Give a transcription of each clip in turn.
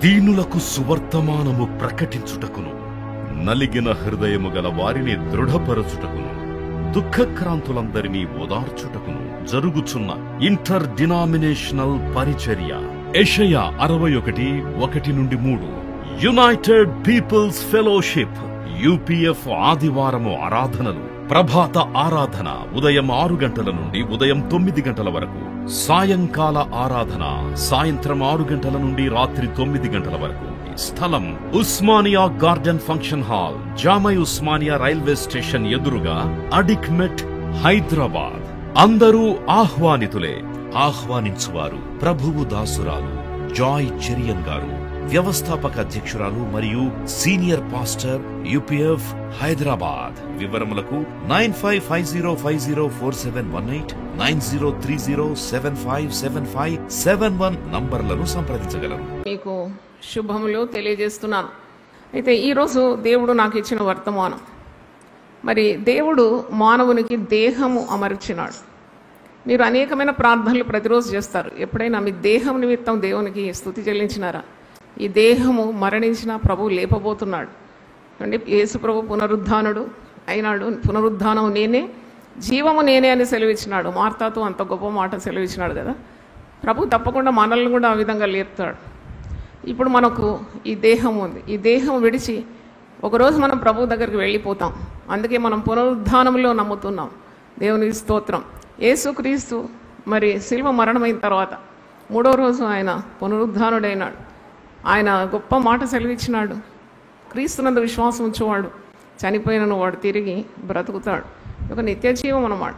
దీనులకు సువర్తమానము ప్రకటించుటకును, నలిగిన హృదయము గల వారిని దృఢపరచుటకును, దుఃఖక్రాంతులందరినీ ఓదార్చుటకును జరుగుచున్న ఇంటర్ డినామినేషనల్ పరిచర్య. యెషయా 61:1-3. యునైటెడ్ పీపుల్స్ ఫెలోషిప్ యూపీఎఫ్ ఆదివారము ఆరాధనలు. ప్రభాత ఆరాధన ఉదయం 6 గంటల నుండి ఉదయం 9 గంటల వరకు. సాయంకాల ఆరాధన సాయంత్రం 6 గంటల నుండి రాత్రి 9 గంటల వరకు. స్థలం Osmania garden function hall, జామై Osmania railway station ఎదురుగా, అడిక్మెట్, హైదరాబాద్. అందరూ ఆహ్వానితులే. ఆహ్వానించువారు ప్రభువు దాసురాలు జాయ్ చెరియన్ గారు, వ్యవస్థాపక అధ్యక్షురాలు మరియు సీనియర్ పాస్టర్ యూపీఎఫ్ హైదరాబాద్. వివరములకు 9550504718, 9030757571 నంబర్లను సంప్రదించగలరు. మీకు శుభములు తెలియజేస్తున్నాను. అయితే ఈరోజు దేవుడు నాకు ఇచ్చిన వర్తమానం, మరి దేవుడు మానవునికి దేహము అమర్చినాడు. మీరు అనేకమైన ప్రార్థనలు ప్రతిరోజు చేస్తారు. ఎప్పుడైనా మీ దేహం నిమిత్తం దేవునికి స్తుతి చెల్లించినారా? ఈ దేహము మరణించిన ప్రభువు లేపబోతున్నాడు అంటే యేసు ప్రభు పునరుద్ధానుడు అయినాడు. పునరుద్ధానం నేనే, జీవము నేనే అని సెలవిచ్చినాడు. మార్తాతో అంత గొప్ప మాట సెలవిచ్చినాడు కదా. ప్రభు తప్పకుండా మనల్ని కూడా ఆ విధంగా లేపుతాడు. ఇప్పుడు మనకు ఈ దేహం ఉంది. ఈ దేహం విడిచి ఒకరోజు మనం ప్రభు దగ్గరికి వెళ్ళిపోతాం. అందుకే మనం పునరుద్ధానంలో నమ్ముతున్నాం. దేవునికి స్తోత్రం. యేసుక్రీస్తు మరి శిలువ మరణమైన తర్వాత 3వ రోజు ఆయన పునరుద్ధానుడైనాడు. ఆయన గొప్ప మాట సెలవిచ్చినాడు, క్రీస్తునందు విశ్వాసం ఉంచేవాడు చనిపోయినను వాడు తిరిగి బ్రతుకుతాడు. ఒక నిత్య జీవం అన్నమాట.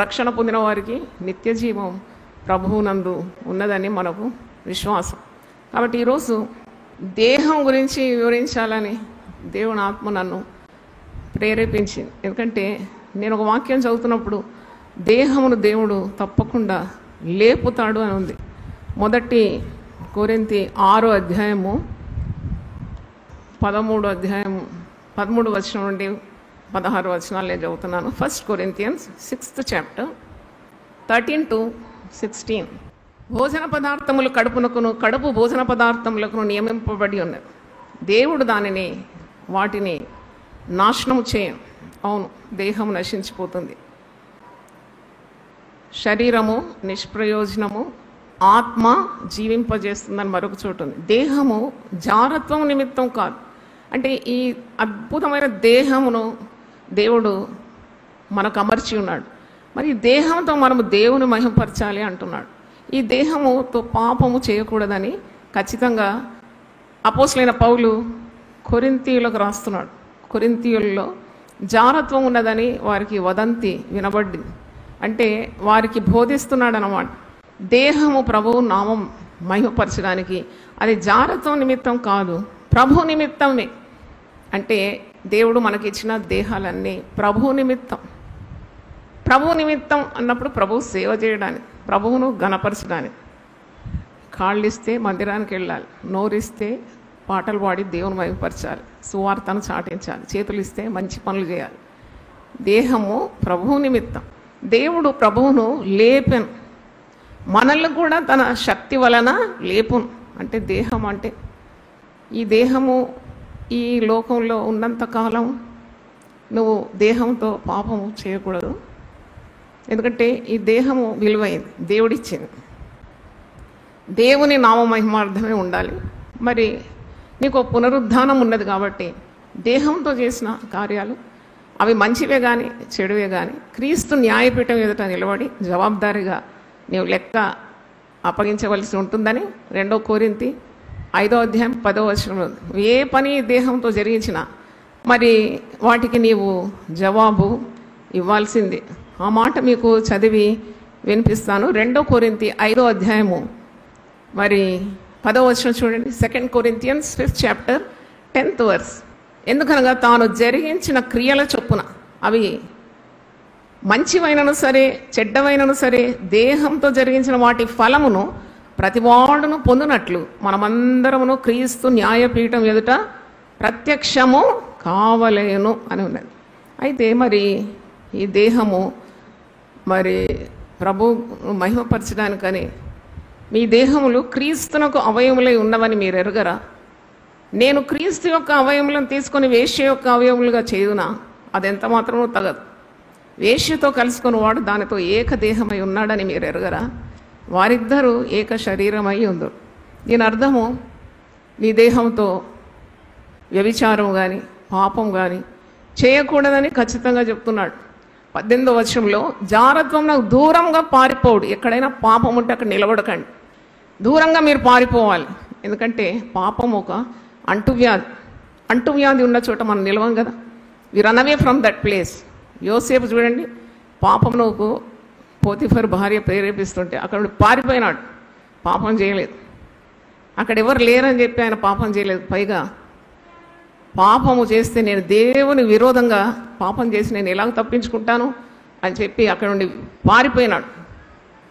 రక్షణ పొందిన వారికి నిత్య జీవం ప్రభువునందు ఉన్నదని మనకు విశ్వాసం. కాబట్టి ఈరోజు దేహం గురించి వివరించాలని దేవుని ఆత్మ నన్ను ప్రేరేపించింది. ఎందుకంటే నేను ఒక వాక్యం చదువుతున్నప్పుడు దేహమును దేవుడు తప్పకుండా లేపుతాడు అని ఉంది. 1 కొరింథీ 6వ అధ్యాయము 13వ వచనం నుండి 16 వచనాలు నేను చదువుతున్నాను. 1 Corinthians 6th chapter 13-16. భోజన పదార్థములు కడుపునకును, కడుపు భోజన పదార్థములకు నియమింపబడి ఉన్నది. దేవుడు వాటిని నాశనము చేయను. అవును, దేహం నశించిపోతుంది, శరీరము నిష్ప్రయోజనము, ఆత్మ జీవింపజేస్తుందని మరొక చోటు ఉంది. దేహము జారత్వం నిమిత్తం కాదు. అంటే ఈ అద్భుతమైన దేహమును దేవుడు మనకు అమర్చి ఉన్నాడు. మరి ఈ దేహంతో మనము దేవుని మహిమపరచాలి అంటున్నాడు. ఈ దేహముతో పాపము చేయకూడదని ఖచ్చితంగా అపోస్తలుడైన పౌలు కొరింథీయులకు రాస్తున్నాడు. కొరింథీయుల్లో జారత్వం ఉన్నదని వారికి వదంతి వినబడింది. అంటే వారికి బోధిస్తున్నాడు అన్నమాట. దేహము ప్రభువు నామం మహిమపరచడానికి, అది జారత్వం నిమిత్తం కాదు, ప్రభు నిమిత్తమే. అంటే దేవుడు మనకిచ్చిన దేహాలన్నీ ప్రభు నిమిత్తం. ప్రభు నిమిత్తం అన్నప్పుడు ప్రభు సేవ చేయడానికి, ప్రభువును గణపరచడానికి. కాళ్ళు ఇస్తే మందిరానికి వెళ్ళాలి, నోరిస్తే పాటలు పాడి దేవుని మహిమపరచాలి, సువార్తను చాటించాలి, చేతులు ఇస్తే మంచి పనులు చేయాలి. దేహము ప్రభువు నిమిత్తం. దేవుడు ప్రభువును లేపెను, మనల్ని కూడా తన శక్తి వలన లేపును. అంటే దేహం అంటే ఈ దేహము ఈ లోకంలో ఉన్నంతకాలం నువ్వు దేహంతో పాపము చేయకూడదు. ఎందుకంటే ఈ దేహము విలువైంది, దేవుడిచ్చింది. దేవుని నామ మహిమార్థమే ఉండాలి. మరి నీకు పునరుద్ధానం ఉన్నది కాబట్టి దేహంతో చేసిన కార్యాలు అవి మంచివే కానీ చెడువే కానీ క్రీస్తు న్యాయపీఠం ఎదుట నిలబడి జవాబుదారీగా నీవు లెక్క అప్పగించవలసి ఉంటుందని 2 కొరింథీ 5వ అధ్యాయం 10వ వచనంలో ఏ పని దేహంతో జరిగించినా మరి వాటికి నీవు జవాబు ఇవ్వాల్సిందే. ఆ మాట మీకు చదివి వినిపిస్తాను. 2 కొరింథీ 5వ అధ్యాయము మరి 10వ వచనం చూడండి. 2 Corinthians 5th chapter 10th verse. ఎందుకనగా తాను జరిగించిన క్రియల చొప్పున అవి మంచివైనను సరే చెడ్డవైనను సరే దేహంతో జరిగించిన వాటి ఫలమును ప్రతివాడును పొందినట్లు మనమందరమును క్రీస్తు న్యాయపీఠం ఎదుట ప్రత్యక్షము కావలేను అని ఉన్నది. అయితే మరి ఈ దేహము మరి ప్రభు మహిమపరచడానికని మీ దేహములు క్రీస్తునకు అవయములై ఉన్నవని మీరు ఎరుగరా? నేను క్రీస్తు యొక్క అవయములను తీసుకొని వేశ్య యొక్క అవయములుగా చేయునా? అదెంత మాత్రమూ తగదు. వేశ్యతో కలుసుకుని వాడు దానితో ఏకదేహమై ఉన్నాడని మీరు ఎరుగరా? వారిద్దరూ ఏక శరీరమై ఉందరు. దీని అర్థము, నీ దేహంతో వ్యభిచారం కానీ పాపం కానీ చేయకూడదని ఖచ్చితంగా చెప్తున్నాడు. 18వ వచనంలో, జారత్వం నాకు దూరంగా పారిపోడు. ఎక్కడైనా పాపం ఉంటే అక్కడ నిలబడకండి, దూరంగా మీరు పారిపోవాలి. ఎందుకంటే పాపం ఒక అంటువ్యాధి. అంటువ్యాధి ఉన్న చోట మనం నిలవం కదా. We run away from that place. యోసేపు చూడండి, పాపమునకు పోతిఫర్ భార్య ప్రేరేపిస్తుంటే అక్కడ పారిపోయినాడు, పాపం చేయలేదు. అక్కడ ఎవరు లేరని చెప్పి ఆయన పాపం చేయలేదు. పైగా పాపము చేస్తే నేను దేవుని విరోధంగా పాపం చేసి నేను ఎలాగ తప్పించుకుంటాను అని చెప్పి అక్కడ నుండి పారిపోయినాడు.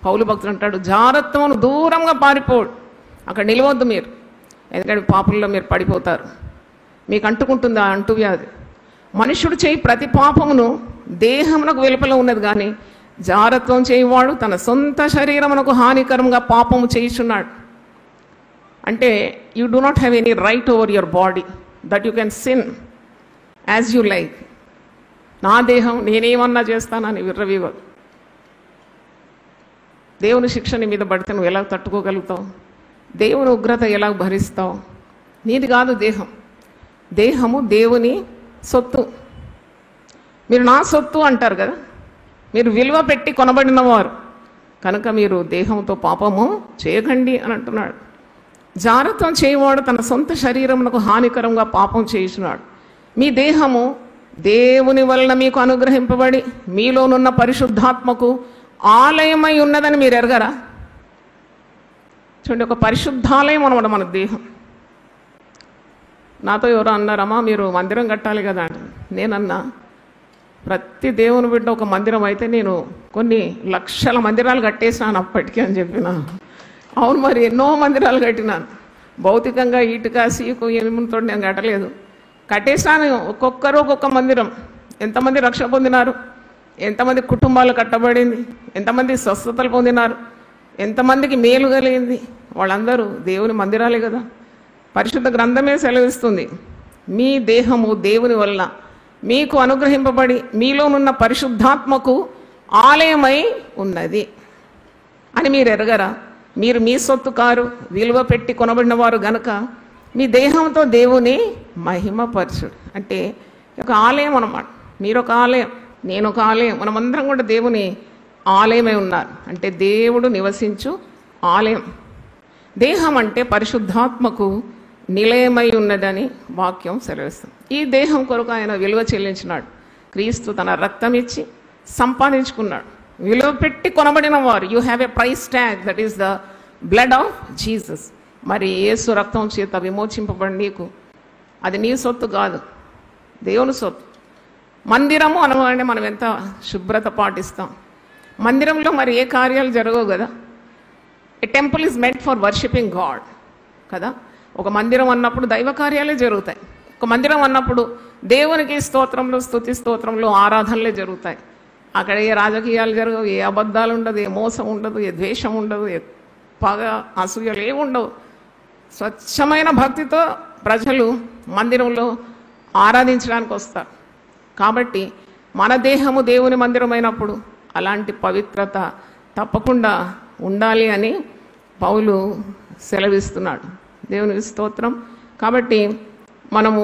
పౌలు భక్తుడు అంటాడు, జారత్వమును దూరంగా పారిపోడు, అక్కడ నిలవద్దు మీరు, ఎందుకంటే పాపంలో మీరు పడిపోతారు, మీకు అంటుకుంటుంది ఆ అంటువ్యాధి. మనుషుడు చేయి ప్రతి పాపమును దేహమునకు వెలుపల ఉన్నది, కానీ జారత్వం చేయవాడు తన సొంత శరీరమునకు హానికరంగా పాపము చేయుచున్నాడు. అంటే you do not have any right over your body that you can sin as you like. నా దేహం నేనేమన్నా చేస్తానని విర్రవీగదు. దేవుని శిక్ష నీ మీద పడితే నువ్వు ఎలా తట్టుకోగలుగుతావు? దేవుని ఉగ్రత ఎలా భరిస్తావు? నీది కాదు దేహం. దేహము దేవుని సొత్తు. మీరు నా సొత్తు అంటారు కదా, మీరు విలువ పెట్టి కొనబడిన వారు కనుక మీరు దేహంతో పాపము చేయకండి అని అంటున్నాడు. జారత్వం చేయవాడు తన సొంత శరీరమునకు హానికరంగా పాపం చేయుచున్నాడు. మీ దేహము దేవుని వలన మీకు అనుగ్రహింపబడి మీలోనున్న పరిశుద్ధాత్మకు ఆలయమై ఉన్నదని మీరు ఎరగరా? చూడండి, ఒక పరిశుద్ధాలయం అనమాట మన దేహం. నాతో ఎవరో అన్నారమ్మా మీరు మందిరం కట్టాలి కదా అని. నేనన్నా, ప్రతి దేవుని బిడ్డ ఒక మందిరం అయితే నేను కొన్ని లక్షల మందిరాలు కట్టేసినాను అప్పటికి అని చెప్పిన. అవును, మరి ఎన్నో మందిరాలు కట్టినాను. భౌతికంగా ఇటుక సీకు ఏమితో నేను కట్టలేదు, కట్టేసినాను. ఒక్కొక్కరు ఒక్కొక్క మందిరం. ఎంతమంది రక్షణ పొందినారు, ఎంతమంది కుటుంబాలు కట్టబడింది, ఎంతమంది స్వస్థతలు పొందినారు, ఎంతమందికి మేలు కలిగింది, వాళ్ళందరూ దేవుని మందిరాలే కదా. పరిశుద్ధ గ్రంథమే సెలవిస్తుంది, మీ దేహము దేవుని వల్ల మీకు అనుగ్రహింపబడి మీలోనున్న పరిశుద్ధాత్మకు ఆలయమై ఉన్నది అని మీరు ఎరగరా? మీరు మీ సొత్తు కారు, విలువ పెట్టి కొనబడిన వారు గనక మీ దేహంతో దేవుని మహిమపరచుడు. అంటే ఒక ఆలయం అన్నమాట. మీరు ఒక ఆలయం, నేను ఒక ఆలయం, మనమందరం కూడా దేవుని ఆలయమై ఉన్నారు. అంటే దేవుడు నివసించు ఆలయం. దేహం అంటే పరిశుద్ధాత్మకు నిలయమై ఉన్నదని వాక్యం సెలవిస్తుంది. ఈ దేహం కొరకు ఆయన విలువ చెల్లించినాడు. క్రీస్తు తన రక్తం ఇచ్చి సంపాదించుకున్నాడు. విలువ పెట్టి కొనబడిన వారు. You have a price tag, that is the blood of Jesus. మరి యేసు రక్తం చేత విమోచింపబడి నీకు అది నీ సొత్తు కాదు, దేవుని సొత్తు. మందిరము అనగానే మనం ఎంత శుభ్రత పాటిస్తాం. మందిరంలో మరి ఏ కార్యాలు జరగవు కదా. ఎ temple is meant for worshipping God కదా. ఒక మందిరం అన్నప్పుడు దైవ కార్యాలే జరుగుతాయి. ఒక మందిరం అన్నప్పుడు దేవునికి స్తోత్రంలో, స్తుతి స్తోత్రంలో ఆరాధనలే జరుగుతాయి. అక్కడ ఏ రాజకీయాలు జరగవు, ఏ అబద్ధాలు ఉండదు, ఏ మోసం ఉండదు, ఏ ద్వేషం ఉండదు, ఏ పగ అసూయలు ఏమి ఉండవు. స్వచ్ఛమైన భక్తితో ప్రజలు మందిరంలో ఆరాధించడానికి వస్తారు. కాబట్టి మన దేహము దేవుని మందిరమైనప్పుడు అలాంటి పవిత్రత తప్పకుండా ఉండాలి అని పౌలు సెలవిస్తున్నాడు. దేవునికి స్తోత్రం. కాబట్టి మనము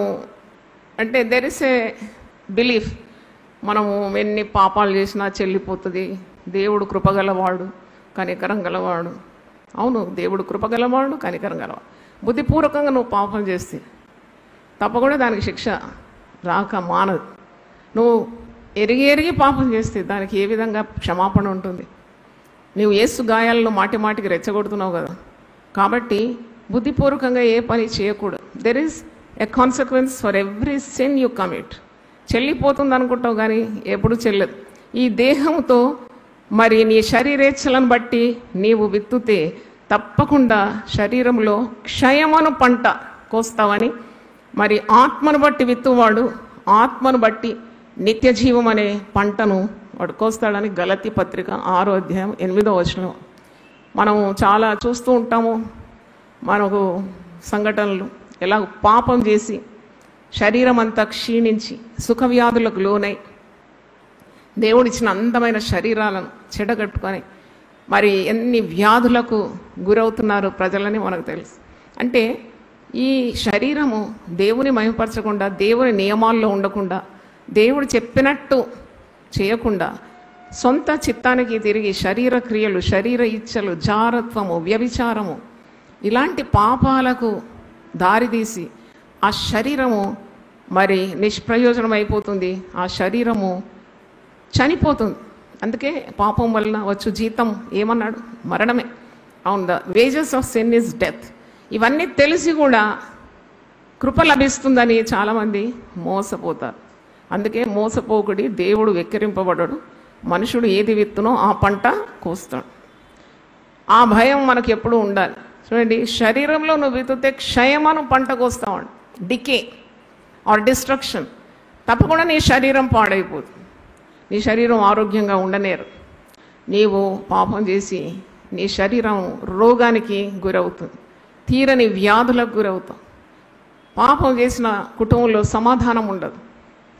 అంటే దెర్ ఇస్ ఏ బిలీఫ్, మనము ఎన్ని పాపాలు చేసినా చెల్లిపోతుంది, దేవుడు కృపగలవాడు, కనికరం గలవాడు. అవును, దేవుడు కృపగలవాడు, కనికరం గలవాడు. బుద్ధిపూర్వకంగా నువ్వు పాపం చేస్తే తప్పకుండా దానికి శిక్ష రాక మానదు. నువ్వు ఎరిగి ఎరిగి పాపం చేస్తే దానికి ఏ విధంగా క్షమాపణ ఉంటుంది? నువ్వు యేసు గాయాలను మాటి మాటికి రెచ్చగొడుతున్నావు కదా. కాబట్టి బుద్ధిపూర్వకంగా ఏ పని చేయకూడదు. There is a consequence for every sin you commit. చెల్లిపోతుంది అనుకుంటావు కానీ ఎప్పుడు చెల్లదు. ఈ దేహంతో మరి నీ శరీరేచ్ఛలను బట్టి నీవు విత్తుతే తప్పకుండా శరీరంలో క్షయమను పంట కోస్తావని, మరి ఆత్మను బట్టి విత్తువాడు ఆత్మను బట్టి నిత్య జీవం అనే పంటను వాడు కోస్తాడని గలతీ పత్రిక 6వ అధ్యాయం 8వ వచనం మనము చాలా చూస్తూ ఉంటాము. మనకు సంఘటనలు ఎలా పాపం చేసి శరీరం అంతా క్షీణించి సుఖవ్యాధులకు లోనై దేవుడిచ్చిన అందమైన శరీరాలను చెడగట్టుకొని మరి ఎన్ని వ్యాధులకు గురవుతున్నారు ప్రజలని మనకు తెలుసు. అంటే ఈ శరీరము దేవుని మహిమపరచకుండా, దేవుని నియమాల్లో ఉండకుండా, దేవుడు చెప్పినట్టు చేయకుండా సొంత చిత్తానికి తిరిగి శరీర క్రియలు, శరీర ఇచ్చలు, జారత్వము, వ్యభిచారము ఇలాంటి పాపాలకు దారితీసి ఆ శరీరము మరి నిష్ప్రయోజనం అయిపోతుంది. ఆ శరీరము చనిపోతుంది. అందుకే పాపం వలన వచ్చు జీతం ఏమన్నాడు? మరణమే. అవును, the wages of sin is death. ఇవన్నీ తెలిసి కూడా కృప లభిస్తుందని చాలామంది మోసపోతారు. అందుకే మోసపోకుడి, దేవుడు వెక్కిరింపబడడు, మనుషుడు ఏది విత్తునో ఆ పంట కోస్తాడు. ఆ భయం మనకు ఎప్పుడూ ఉండాలి. చూడండి, శరీరంలో నువ్వు విత్తుతే క్షయమను పంట కోస్తావు, డికే ఆర్ డిస్ట్రక్షన్. తప్పకుండా నీ శరీరం పాడైపోతుంది, నీ శరీరం ఆరోగ్యంగా ఉండనేరు. నీవు పాపం చేసి నీ శరీరం రోగానికి గురవుతుంది, తీరని వ్యాధులకు గురవుతాం. పాపం చేసిన కుటుంబంలో సమాధానం ఉండదు,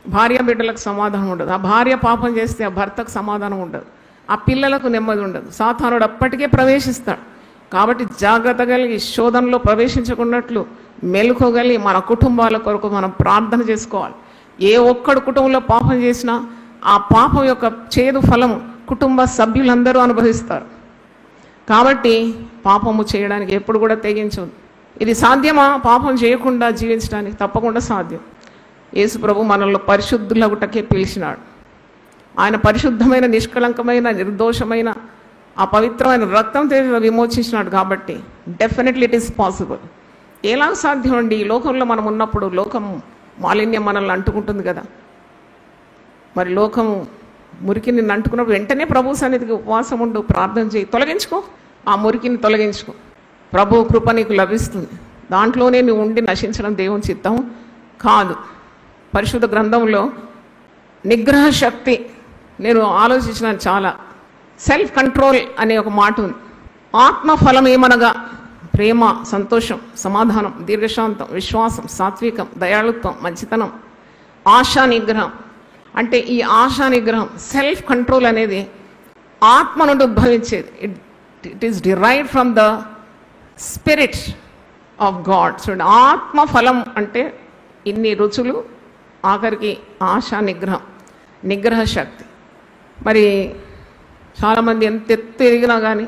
భార్య బిడ్డలకు సమాధానం ఉండదు. ఆ భార్య పాపం చేస్తే ఆ భర్తకు సమాధానం ఉండదు, ఆ పిల్లలకు నెమ్మది ఉండదు. సాతానుడు అప్పటికే ప్రవేశిస్తాడు. కాబట్టి జాగ్రత్త కలిగి శోధనలో ప్రవేశించకున్నట్లు మెలుకోగలిగి మన కుటుంబాల కొరకు మనం ప్రార్థన చేసుకోవాలి. ఏ ఒక్కడు కుటుంబంలో పాపం చేసినా ఆ పాపం యొక్క చేదు ఫలం కుటుంబ సభ్యులందరూ అనుభవిస్తారు. కాబట్టి పాపము చేయడానికి ఎప్పుడు కూడా తెగించదు. ఇది సాధ్యమా? పాపం చేయకుండా జీవించడానికి తప్పకుండా సాధ్యం. యేసు ప్రభు మనల్ని పరిశుద్ధులగుటకే పిలిచినాడు. ఆయన పరిశుద్ధమైన, నిష్కలంకమైన, నిర్దోషమైన ఆ పవిత్రమైన రక్తం విమోచించినాడు. కాబట్టి డెఫినెట్లీ ఇట్ ఈస్ పాసిబుల్. ఎలా సాధ్యం అండి? ఈ లోకంలో మనం ఉన్నప్పుడు లోకం మాలిన్యం మనల్ని అంటుకుంటుంది కదా. మరి లోకము మురికి నిన్ను అంటుకున్నప్పుడు వెంటనే ప్రభు సన్నిధికి ఉపవాసం ఉండు, ప్రార్థన చేయి, తొలగించుకో, ఆ మురికిని తొలగించుకో. ప్రభు కృప నీకు లభిస్తుంది. దాంట్లోనే నువ్వు ఉండి నశించడం దేవుని చిత్తం కాదు. పరిశుద్ధ గ్రంథంలో నిగ్రహ శక్తి నేను ఆలోచించిన చాలా. సెల్ఫ్ కంట్రోల్ అనే ఒక మాట ఉంది. ఆత్మఫలం ఏమనగా ప్రేమ, సంతోషం, సమాధానం, దీర్ఘశాంతం, విశ్వాసం, సాత్వికం, దయాళుత్వం, మంచితనం, ఆశా నిగ్రహం. అంటే ఈ ఆశా నిగ్రహం, సెల్ఫ్ కంట్రోల్ అనేది ఆత్మ నుండి ఉద్భవించేది. It is derived from the spirit of God. చూడండి, ఆత్మ ఫలం అంటే ఇన్ని రుచులు, ఆఖరికి ఆశా నిగ్రహం, నిగ్రహ శక్తి. మరి చాలామంది ఎంత ఎత్తు ఎదిగినా కానీ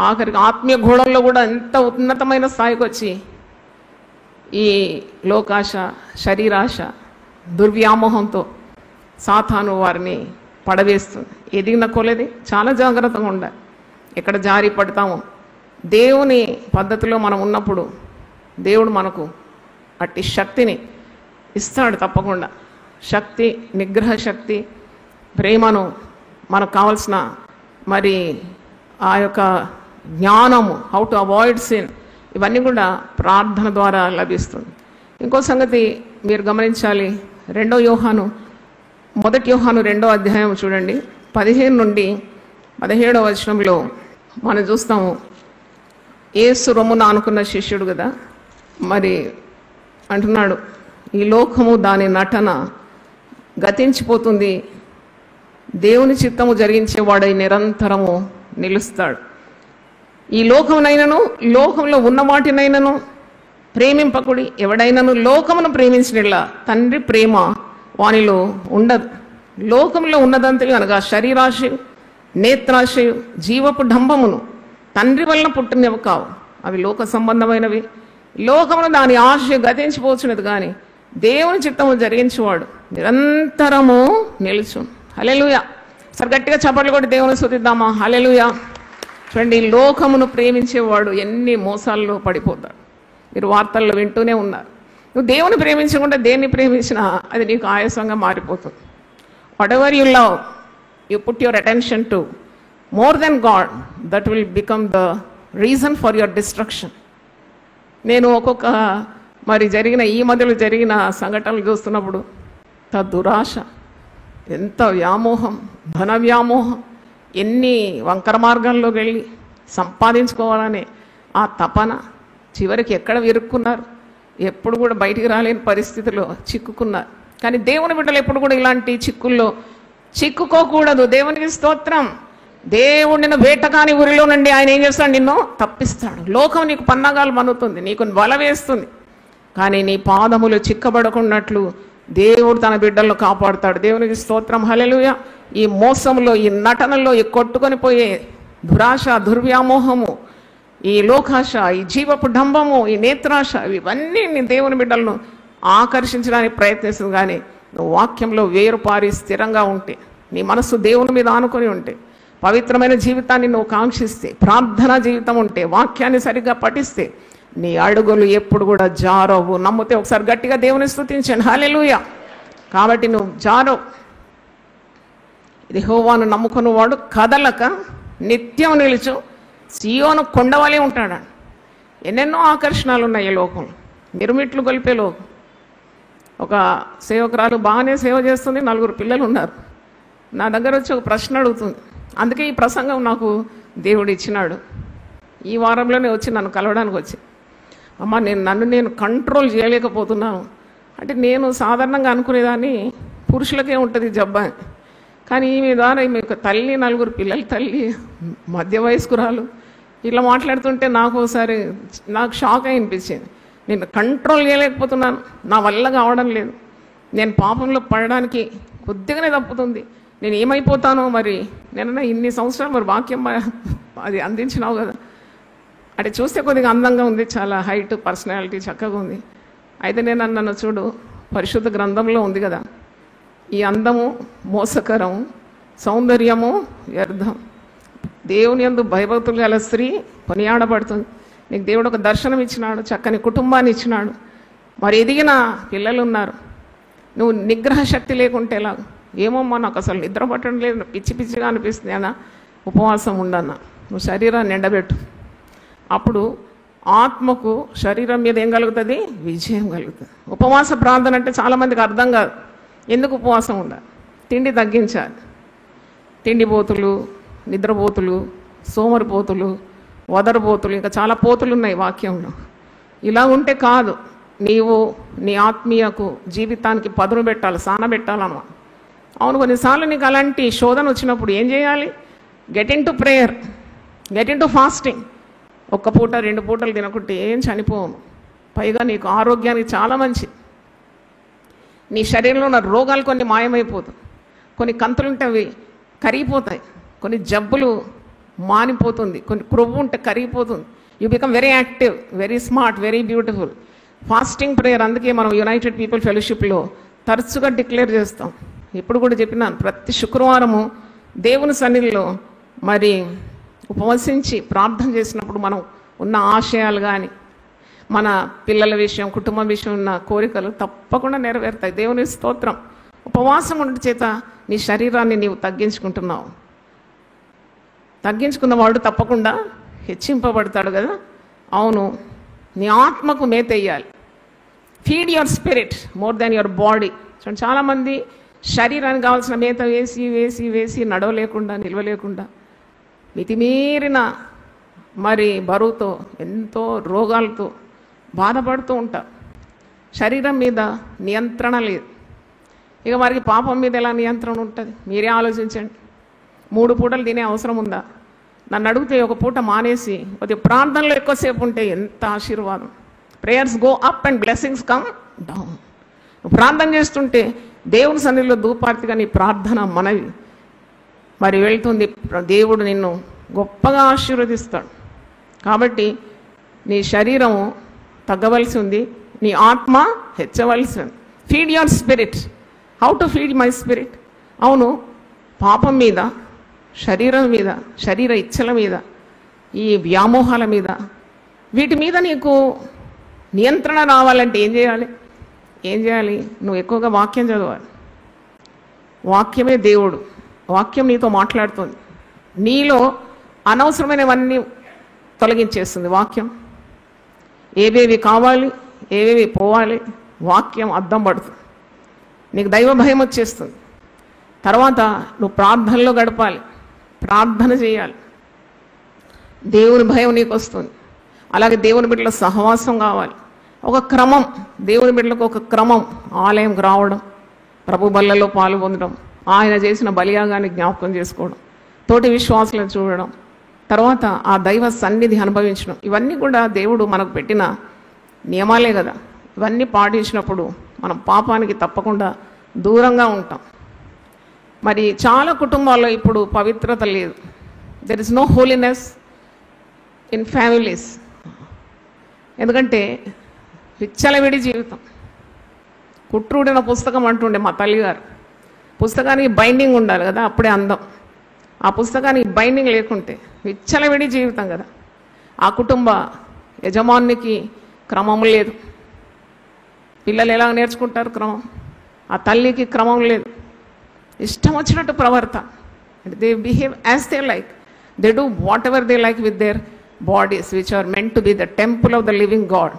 ఆఖరికి ఆత్మీయ గోళంలో కూడా ఎంత ఉన్నతమైన స్థాయికి వచ్చి ఈ లోకాశ, శరీరాశ, దుర్వ్యామోహంతో సాతాను వారిని పడవేస్తుంది. ఎదిగిన కొలది చాలా జాగ్రత్తగా ఉండాలి. ఎక్కడ జారి పడతామో దేవుని పద్ధతిలో మనం ఉన్నప్పుడు దేవుడు మనకు అట్టి శక్తిని ఇస్తాడు తప్పకుండా. శక్తి, నిగ్రహ శక్తి, ప్రేమను, మనకు కావాల్సిన మరి ఆ యొక్క జ్ఞానము, హౌ టు అవాయిడ్ సిన్, ఇవన్నీ కూడా ప్రార్థన ద్వారా లభిస్తుంది. ఇంకో సంగతి మీరు గమనించాలి. 1 యోహాను 2వ అధ్యాయం చూడండి, 15 నుండి 17వ వచనంలో మనం చూస్తాము. యేసు రొమ్మున అనుకున్న శిష్యుడు కదా, మరి అంటున్నాడు, ఈ లోకము దాని నటన గతించిపోతుంది, దేవుని చిత్తము జరిగించేవాడై నిరంతరము నిలుస్తాడు. ఈ లోకమునైనను లోకంలో ఉన్న వాటినైనను ప్రేమింపకుడి. ఎవడైనను లోకమును ప్రేమించినట్లా తండ్రి ప్రేమ వానిలో ఉండదు. లోకంలో ఉన్నదంతయు అనగా శరీరాశయు, నేత్రాశయు, జీవపు డంబమును తండ్రి వలన పుట్టినవి కావు, అవి లోక సంబంధమైనవి. లోకమును దాని ఆశ గతించిపోతున్నది, కానీ దేవుని చిత్తము జరిగించేవాడు నిరంతరము నిలుచు. హల్లెలూయా. సరే గట్టిగా చప్పట్లు కొట్టి దేవుని స్తుతిద్దామా? హల్లెలూయా. చూడండి, లోకమును ప్రేమించేవాడు ఎన్ని మోసాల్లో పడిపోతాడు. మీరు వార్తల్లో వింటూనే ఉన్నారు. నువ్వు దేవుని ప్రేమించకుండా దేన్ని ప్రేమించినా అది నీకు ఆయాసంగా మారిపోతుంది. What ever you love, you put your attention to more than God, that will become the reason for your destruction. నేను ఒక్కొక్క మరి ఈ మధ్యలో జరిగిన సంఘటనలు చూస్తున్నప్పుడు దురాశ, ఎంత వ్యామోహం, ధన వ్యామోహం, ఎన్ని వంకర మార్గాల్లోకి వెళ్ళి సంపాదించుకోవాలనే ఆ తపన చివరికి ఎక్కడ ఇరుక్కున్నారు, ఎప్పుడు కూడా బయటికి రాలేని పరిస్థితిలో చిక్కుకున్నారు. కానీ దేవుని బిడ్డలు ఎప్పుడు కూడా ఇలాంటి చిక్కుల్లో చిక్కుకోకూడదు. దేవునికి స్తోత్రం. దేవుడు నిన్ను వేటకాని ఊరిలో నుండి ఆయన ఏం చేస్తాడు? నిన్ను తప్పిస్తాడు. లోకం నీకు పన్నాగాలు మన్నుతుంది, నీకు వల వేస్తుంది, కానీ నీ పాదములు చిక్కబడకున్నట్లు దేవుడు తన బిడ్డలను కాపాడుతాడు. దేవునికి స్తోత్రం. హల్లెలూయా. ఈ మోసంలో, ఈ నటనలో, ఈ కొట్టుకొని పోయే దురాశ, దుర్వ్యామోహము, ఈ లోకాశ, ఈ జీవపు డంబము, ఈ నేత్రాశ, ఇవన్నీ నీ దేవుని బిడ్డలను ఆకర్షించడానికి ప్రయత్నిస్తుంది. కానీ నువ్వు వాక్యంలో వేరుపారి స్థిరంగా ఉంటే, నీ మనస్సు దేవుని మీద ఆనుకొని ఉంటే, పవిత్రమైన జీవితాన్ని నువ్వు కాంక్షిస్తే, ప్రార్థనా జీవితం ఉంటే, వాక్యాన్ని సరిగ్గా పఠిస్తే, నీ అడుగులు ఎప్పుడు కూడా జారవు. నమ్మితే ఒకసారి గట్టిగా దేవుని స్తుతించండి. హల్లెలూయా. కాబట్టి నువ్వు జారవు. యెహోవాను నమ్ముకున్న వాడు కదలక నిత్యం నిలుచు సీయోను కొండవలే ఉంటాడు. ఎన్నెన్నో ఆకర్షణలు ఉన్నాయి ఈ లోకంలో, మిరుమిట్లు గొలిపే లోకం. ఒక సేవకురాలు బాగానే సేవ చేస్తుంది, 4 పిల్లలు ఉన్నారు. నా దగ్గర వచ్చి ఒక ప్రశ్న అడుగుతుంది. అందుకే ఈ ప్రసంగం నాకు దేవుడు ఇచ్చినాడు. ఈ వారంలోనే వచ్చి నన్ను కలవడానికి వచ్చి, అమ్మ నన్ను నేను కంట్రోల్ చేయలేకపోతున్నాను అంటే, నేను సాధారణంగా అనుకునేదాన్ని పురుషులకే ఉంటుంది జబ్బా, కానీ ఈమె ద్వారా ఈమె తల్లి, 4 పిల్లల తల్లి, మధ్య వయస్కురాలు, ఇలా మాట్లాడుతుంటే నాకు షాక్ అనిపించింది. నేను కంట్రోల్ చేయలేకపోతున్నాను, నా వల్ల కావడం లేదు, నేను పాపంలో పడడానికి కొద్దిగానే తప్పుతుంది, నేను ఏమైపోతానో మరి, నేను ఇన్ని సంవత్సరాలు మరి వాక్యం అది అందించినావు కదా, అంటే చూస్తే కొద్దిగా అందంగా ఉంది, చాలా హైట్, పర్సనాలిటీ చక్కగా ఉంది. అయితే నేను అన్నాను, చూడు పరిశుద్ధ గ్రంథంలో ఉంది కదా, ఈ అందము మోసకరం, సౌందర్యము వ్యర్థం, దేవుని యందు భయభక్తులు గల స్త్రీ కొనియాడబడుతుంది. నీకు దేవుడు ఒక దర్శనం ఇచ్చినాడు, చక్కని కుటుంబాన్ని ఇచ్చినాడు, మరి ఎదిగిన పిల్లలు ఉన్నారు. నువ్వు నిగ్రహ శక్తి లేకుంటే ఎలా? ఏమమ్మా నాకు అసలు నిద్ర పట్టడం లేదు, పిచ్చి పిచ్చిగా అనిపిస్తుంది అన్న, ఉపవాసం ఉండన్న, నువ్వు శరీరాన్ని ఎండబెట్టు. అప్పుడు ఆత్మకు శరీరం మీద ఏం కలుగుతుంది? విజయం కలుగుతుంది. ఉపవాస ప్రార్థన అంటే చాలామందికి అర్థం కాదు. ఎందుకు ఉపవాసం ఉండాలి? తిండి తగ్గించాలి. తిండిపోతులు, నిద్రపోతులు, సోమరిపోతులు, వదరపోతులు, ఇంకా చాలా పోతులు ఉన్నాయి వాక్యంలో. ఇలా ఉంటే కాదు. నీవు నీ ఆత్మీయకు జీవితానికి పదును పెట్టాలి, సానబెట్టాలన్నమాట. అవును, కొన్నిసార్లు నీకు అలాంటి శోధన వచ్చినప్పుడు ఏం చేయాలి? Get in to prayer, get in to fasting. 1 పూట 2 పూటలు తినకుంటే ఏం చనిపోము. పైగా నీకు ఆరోగ్యానికి చాలా మంచిది. నీ శరీరంలో ఉన్న రోగాలు కొన్ని మాయమైపోతాయి, కొన్ని కంతులుంటే అవి కరిగిపోతాయి, కొన్ని జబ్బులు మానిపోతుంది, కొన్ని క్రొవ్వు ఉంటే కరిగిపోతుంది. You become very active, very smart, very beautiful. Fasting prayer అందుకే మనం యునైటెడ్ పీపుల్ ఫెలోషిప్లో తరచుగా డిక్లేర్ చేస్తాం. ఇప్పుడు కూడా చెప్పినాను, ప్రతి శుక్రవారము దేవుని సన్నిధిలో మరి ఉపవసించి ప్రార్థన చేసినప్పుడు మనం ఉన్న ఆశయాలు కానీ, మన పిల్లల విషయం, కుటుంబం విషయం ఉన్న కోరికలు తప్పకుండా నెరవేరుతాయి. దేవుని స్తోత్రం. ఉపవాసం ఉండటం చేత నీ శరీరాన్ని నీవు తగ్గించుకుంటున్నావు. తగ్గించుకున్నవాడు తప్పకుండా హెచ్చింపబడతాడు కదా. అవును, నీ ఆత్మకు మేత వేయాలి. Feed your spirit more than your body. చూడండి, చాలామంది శరీరానికి కావాల్సిన మేత వేసి వేసి వేసి నడవలేకుండా, నిలవలేకుండా, మితిమీరిన మరి బరువుతో, ఎంతో రోగాలతో బాధపడుతూ ఉంటారు. శరీరం మీద నియంత్రణ లేదు. ఇక వారికి పాపం మీద ఎలా నియంత్రణ ఉంటుంది? మీరే ఆలోచించండి. 3 పూటలు తినే అవసరం ఉందా? నన్ను అడిగితే 1 పూట మానేసి కొద్దిగా ప్రార్థనలో ఎక్కువసేపు ఉంటే ఎంత ఆశీర్వాదం. Prayers go up and blessings come down. ప్రార్థన చేస్తుంటే దేవుని సన్నిధిలో ధూపార్తిగా నీ ప్రార్థన మనవి మరి వెళ్తుంది. దేవుడు నిన్ను గొప్పగా ఆశీర్వదిస్తాడు. కాబట్టి నీ శరీరము తగ్గవలసి ఉంది, నీ ఆత్మ హెచ్చవలసి ఉంది. Feed your spirit. How to feed my spirit? అవును, పాపం మీద, శరీరం మీద, శరీర ఇచ్చల మీద, ఈ వ్యామోహాల మీద, వీటి మీద నీకు నియంత్రణ రావాలంటే ఏం చేయాలి? నువ్వు ఎక్కువగా వాక్యం చదవాలి. వాక్యమే దేవుడు. వాక్యం నీతో మాట్లాడుతుంది. నీలో అనవసరమైనవన్నీ తొలగించేస్తుంది వాక్యం. ఏవేవి కావాలి, ఏవేవి పోవాలి, వాక్యం అద్దం పడుతుంది. నీకు దైవ భయం వచ్చేస్తుంది. తర్వాత నువ్వు ప్రార్థనలో గడపాలి, ప్రార్థన చేయాలి. దేవుని భయం నీకు వస్తుంది. అలాగే దేవుని బిడ్డల సహవాసం కావాలి. ఒక క్రమం, దేవుని బిడ్డలకు ఒక క్రమం, ఆలయంకి రావడం, ప్రభు బల్లలో పాలు పొందడం, ఆయన చేసిన బలియాగాన్ని జ్ఞాపకం చేసుకోవడం, తోటి విశ్వాసులను చూడడం, తర్వాత ఆ దైవ సన్నిధి అనుభవించడం, ఇవన్నీ కూడా దేవుడు మనకు పెట్టిన నియమాలే కదా. ఇవన్నీ పాటించినప్పుడు మనం పాపానికి తప్పకుండా దూరంగా ఉంటాం. మరి చాలా కుటుంబాల్లో ఇప్పుడు పవిత్రత లేదు. There is no holiness in families. ఎందుకంటే విచ్చలవిడి జీవితం. కుట్రుడిన పుస్తకం అంటుండే మా తల్లిగారు. పుస్తకానికి బైండింగ్ ఉండాలి కదా, అప్పుడే అందం. ఆ పుస్తకానికి బైండింగ్ లేకుంటే విచ్చలవిడి జీవితం కదా. ఆ కుటుంబ యజమానికి క్రమం లేదు. పిల్లలు ఎలా నేర్చుకుంటారు క్రమం? ఆ తల్లికి క్రమం లేదు. ఇష్టం వచ్చినట్టు ప్రవర్తన. They behave as they like. They do whatever they like with their bodies which are meant to be the temple of the living God.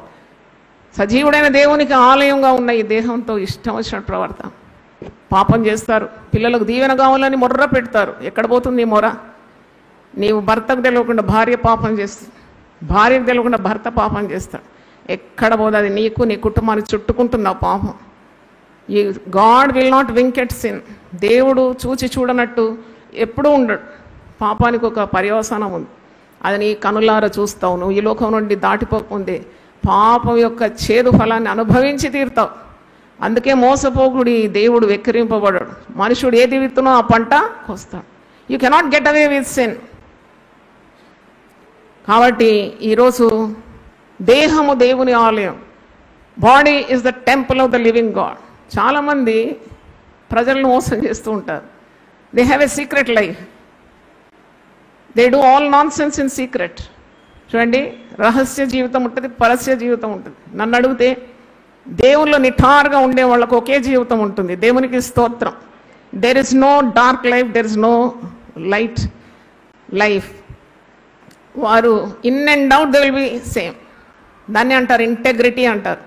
సజీవుడైన దేవునికి ఆలయంగా ఉన్న ఈ దేహంతో ఇష్టం వచ్చినట్టు ప్రవర్తన. పాపం చేస్తారు. పిల్లలకు దీవెన కావాలని మొర్ర పెడతారు. ఎక్కడ పోతుంది ఈ మొర? నీవు భర్తకు తెలియకుండా భార్య పాపం చేస్తుంది, భార్యకు తెలియకుండా భర్త పాపం చేస్తాడు. ఎక్కడ పోదు అది నీకు నీ కుటుంబానికి చుట్టుకుంటున్నావు పాపం. ఈ God will not wink at sin. దేవుడు చూచి చూడనట్టు ఎప్పుడూ ఉండడు. పాపానికి ఒక పర్యవసానం ఉంది. అది నీ కనులారా చూస్తావు. నువ్వు ఈ లోకం నుండి దాటిపోకుందే పాపం యొక్క చేదు ఫలాన్ని అనుభవించి తీరుతావు. అందుకే మోసపోకుడి దేవుడు వెక్కిరింపబడాడు. మనుషుడు ఏది విత్తునో ఆ పంట కోస్తాడు. You cannot get away with sin. కాబట్టి ఈరోజు దేహము దేవుని ఆలయం. Body is the temple of the living God. చాలామంది ప్రజలను మోసం చేస్తూ ఉంటారు. They have a secret life. They do all nonsense in secret. చూడండి, రహస్య జీవితం ఉంటుంది, పరస్య జీవితం ఉంటుంది. నన్ను అడిగితే దేవుళ్ళు నిఠారుగా ఉండే వాళ్ళకు ఒకే జీవితం ఉంటుంది. దేవునికి స్తోత్రం. There is no dark life, there is no light life. వారు in and out they will be same. దాన్ని అంటారు ఇంటెగ్రిటీ అంటారు.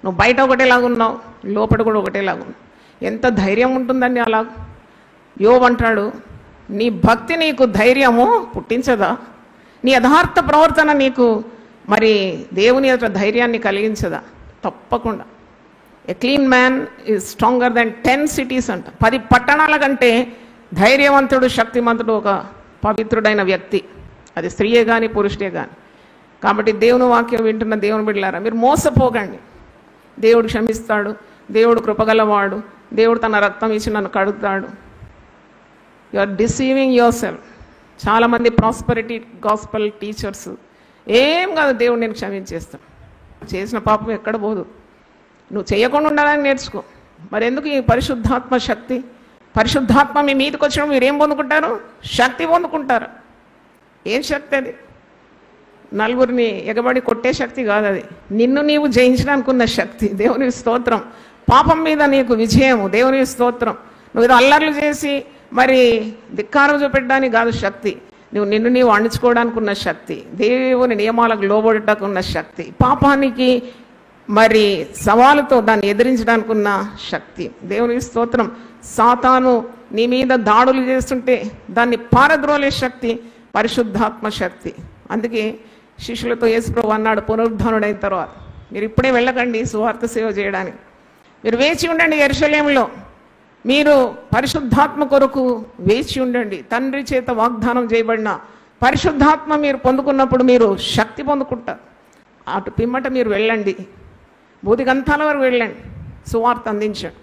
నువ్వు బయట ఒకటేలాగా ఉన్నావు, లోపల కూడా ఒకటేలాగా ఉన్నావు. ఎంత ధైర్యం ఉంటుందండి అలా. యోబు అంటాడు, నీ భక్తి నీకు ధైర్యము పుట్టించదా? నీ యథార్థ ప్రవర్తన నీకు మరి దేవుని యొక్క ధైర్యాన్ని కలిగించదా? తప్పకుండా. A clean man is stronger then 10 cities అంట. 10 పట్టణాల కంటే ధైర్యవంతుడు, శక్తిమంతుడు ఒక పవిత్రుడైన వ్యక్తి. అది స్త్రీయే కానీ పురుషుడే కానీ. కాబట్టి దేవుని వాక్యం వింటున్న దేవుని బిడ్డలారా, మీరు మోసపోకండి. దేవుడు క్షమిస్తాడు, దేవుడు కృపగలవాడు, దేవుడు తన రక్తం ఇచ్చి నన్ను కడుగుతాడు. You are deceiving yourself. చాలామంది ప్రాస్పరిటీ గాస్పల్ టీచర్స్ ఏం కాదు, దేవుడు నేను క్షమించేస్తాను. చేసిన పాపం ఎక్కడ పోదు. నువ్వు చేయకుండా ఉండాలని నేర్చుకో. మరి ఎందుకు ఈ పరిశుద్ధాత్మ శక్తి? పరిశుద్ధాత్మ మీ మీదకి వచ్చినప్పుడు మీరు ఏం పొందుకుంటారు? శక్తి పొందుకుంటారు. ఏం శక్తి అది? నలుగురిని ఎగబడి కొట్టే శక్తి కాదు అది. నిన్ను నీవు జయించడానికి ఉన్న శక్తి. దేవుని స్తోత్రం. పాపం మీద నీకు విజయము. దేవుని స్తోత్రం. నువ్వు ఏదో అల్లర్లు చేసి మరి ధిక్కారం చూపెట్టడానికి కాదు శక్తి. నువ్వు నిన్ను నీవు అణుచుకోవడానికి ఉన్న శక్తి. దేవుని నియమాలకు లోబడటానికి ఉన్న శక్తి. పాపానికి మరి సవాలుతో దాన్ని ఎదిరించడానికి ఉన్న శక్తి. దేవుని స్తోత్రం. సాతాను నీ మీద దాడులు చేస్తుంటే దాన్ని పారద్రోలే శక్తి పరిశుద్ధాత్మ శక్తి. అందుకే శిష్యులతో యేసుప్రభువు అన్నాడు పునరుద్ధానుడైన తర్వాత, మీరు ఇప్పుడే వెళ్ళకండి సువార్త సేవ చేయడానికి, మీరు వేచి ఉండండి యెరూషలేములో. మీరు పరిశుద్ధాత్మ కొరకు వేచి ఉండండి. తండ్రి చేత వాగ్దానం చేయబడిన పరిశుద్ధాత్మ మీరు పొందుకున్నప్పుడు మీరు శక్తి పొందుకుంటారు. అటు పిమ్మట మీరు వెళ్ళండి, బూదిగంతాల వరకు వెళ్ళండి, సువార్త అందించండి.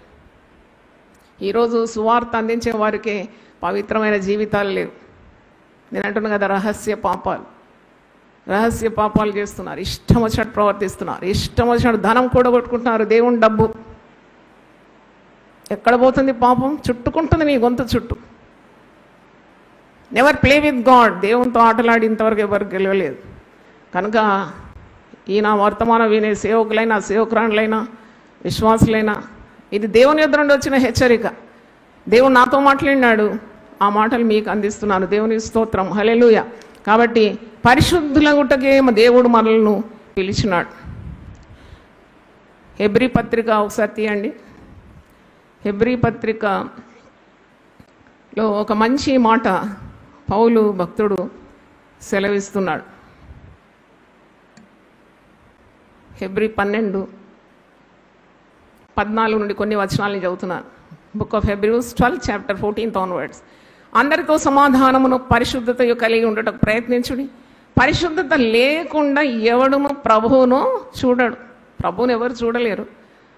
ఈరోజు సువార్త అందించే వారికే పవిత్రమైన జీవితాలు లేవు. నేను అంటున్నాను కదా, రహస్య పాపాలు చేస్తున్నారు, ఇష్టం వచ్చినట్టు ప్రవర్తిస్తున్నారు, ఇష్టం వచ్చినట్టు ధనం కూడగొట్టుకుంటున్నారు, దేవుని డబ్బు. ఎక్కడ పోతుంది పాపం? చుట్టుకుంటుంది నీ గొంతు చుట్టూ. Never play with God. దేవునితో ఆటలాడి ఇంతవరకు ఎవరు గెలవలేదు. కనుక ఈయన వర్తమానం వినే సేవకులైనా సేవకురాళ్ళైనా విశ్వాసులైనా ఇది దేవుని యొద్ద నుండి వచ్చిన హెచ్చరిక. దేవుడు నాతో మాట్లాడినాడు, ఆ మాటలు మీకు అందిస్తున్నాను. దేవుని స్తోత్రం. హల్లెలూయా. కాబట్టి పరిశుద్ధులగుటకే దేవుడు మనల్ని పిలిచినాడు. హెబ్రీ పత్రిక ఒకసారి తీయండి. హెబ్రీ పత్రికలో ఒక మంచి మాట పౌలు భక్తుడు సెలవిస్తున్నాడు. హెబ్రీ 12:14 నుండి కొన్ని వచనాలను చదువుతున్నాను. Book of Hebrews 12 chapter 14 onwards. అందరితో సమాధానమును పరిశుద్ధత కలిగి ఉండటకు ప్రయత్నించుడి. పరిశుద్ధత లేకుండా ఎవడును ప్రభువును చూడడు. ప్రభువును ఎవరు చూడలేరు.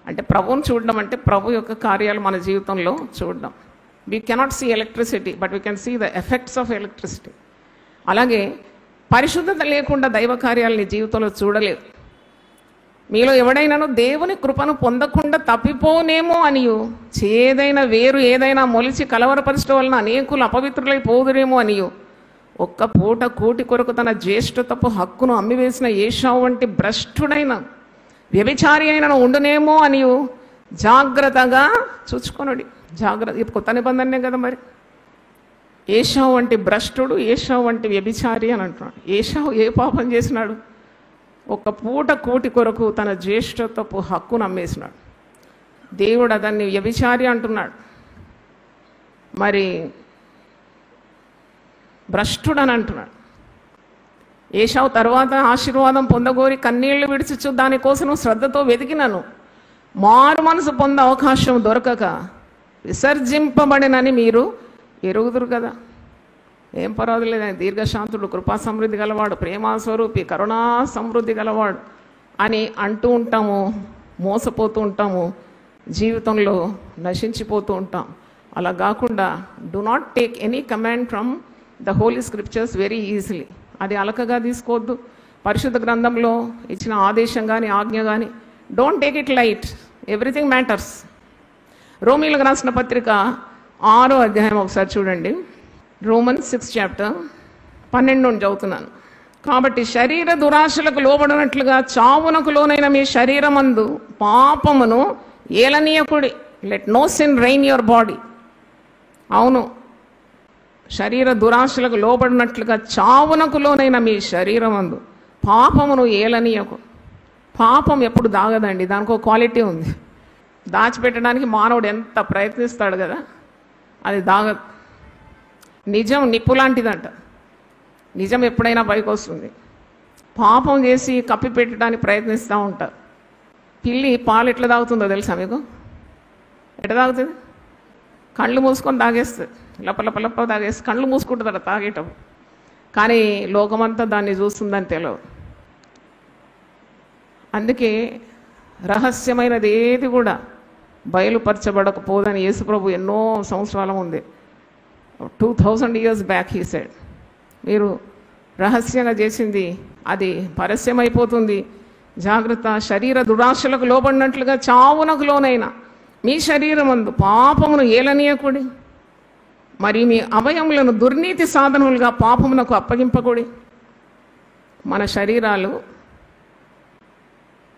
అంటే ప్రభువును చూడడం అంటే ప్రభు యొక్క కార్యాలు మన జీవితంలో చూడడం. We cannot see electricity, but we can see the effects of electricity. అలాగే పరిశుద్ధత లేకుండా దైవ కార్యాలు నీ జీవితంలో చూడలేదు. మీలో ఎవడైనాను దేవుని కృపను పొందకుండా తప్పిపోనేమో అనియు, చేదైన వేరు ఏదైనా మొలిచి కలవరపరచడం వలన అనేకులు అపవిత్రులైపోదురేమో అనియు, ఒక్క పూట కూటి కొరకు తన జ్యేష్ఠతపు హక్కును అమ్మివేసిన ఏషావు వంటి భ్రష్టుడైన వ్యభిచారి అయిన ఉండునేమో అనియు జాగ్రత్తగా చూచుకొనుడి. జాగ్రత్త, ఇది కొత్త నిబంధనే కదా మరి. ఏషావు వంటి భ్రష్టుడు, ఏషావు వంటి వ్యభిచారి అని అంటున్నాడు. ఏషావు ఏ పాపం చేసినాడు? ఒక పూట కూటి కొరకు తన జ్యేష్ఠతపు హక్కును అమ్మేసినాడు. దేవుడు అతన్ని వ్యభిచారి అంటున్నాడు. మరి భ్రష్టుడు అని అంటున్నాడు. ఏషావు తర్వాత ఆశీర్వాదం పొందగోరి కన్నీళ్లు విడిచిచ్చు దానికోసం శ్రద్ధతో వెతికినాను, మారు మనసు పొందే అవకాశం దొరకక విసర్జింపబడినని మీరు ఎరుగుదురు కదా. ఏం పర్వాలేదు, దీర్ఘశాంతుడు, కృపా సమృద్ధి గలవాడు, ప్రేమా స్వరూపి, కరుణా సమృద్ధి గలవాడు అని అంటూ ఉంటాము. మోసపోతూ ఉంటాము, జీవితంలో నశించిపోతూ ఉంటాం. అలా కాకుండా do not take any command from the holy scriptures very easily. అది అలకగా తీసుకోవద్దు. పరిశుద్ధ గ్రంథంలో ఇచ్చిన ఆదేశం కానీ ఆజ్ఞ కానీ don't take it light. Everything matters. రోమీలకు రాసిన పత్రిక 6వ అధ్యాయం ఒకసారి చూడండి. రోమన్స్ 6 చాప్టర్ 12 నుండి చదువుతున్నాను. కాబట్టి శరీర దురాశలకు లోబడినట్లుగా చావునకు లోనైన మీ శరీరమందు పాపమును ఏలనీయకుడి. Let no sin reign your body. అవును, శరీర దురాశలకు లోబడినట్లుగా చావునకు లోనైన మీ శరీరమందు పాపమును ఏలనీయకు. పాపం ఎప్పుడు దాగదండి, దానికి ఒక క్వాలిటీ ఉంది. దాచిపెట్టడానికి మానవుడు ఎంత ప్రయత్నిస్తాడు కదా, అది దాగదు. నిజం నిప్పు లాంటిదంట. నిజం ఎప్పుడైనా పైకి వస్తుంది. పాపం చేసి కప్పి పెట్టడానికి ప్రయత్నిస్తూ ఉంటారు. పిల్లి పాలు ఎట్లా తాగుతుందో తెలుసా మీకు? ఎట్లా తాగుతుంది? కళ్ళు మూసుకొని తాగేస్తుంది. లప్ప తాగేసి కళ్ళు మూసుకుంటుందట తాగేటప్పుడు. కానీ లోకమంతా దాన్ని చూస్తుందని తెలియదు. అందుకే రహస్యమైనది ఏది కూడా బయలుపరచబడకపోదని యేసుప్రభు ఎన్నో సంవత్సరాల ముందే 2000 years బ్యాక్ హీ సెడ్, మీరు రహస్యంగా చేసింది అది పరస్యమైపోతుంది, జాగ్రత్త. శరీర దురాశలకు లోబడినట్లుగా చావునకు లోనైనా మీ శరీరమందు పాపమును ఏలనీయకుడి. మరి మీ అవయములను దుర్నీతి సాధనములుగా పాపమునకు అప్పగింపకూడి. మన శరీరాలు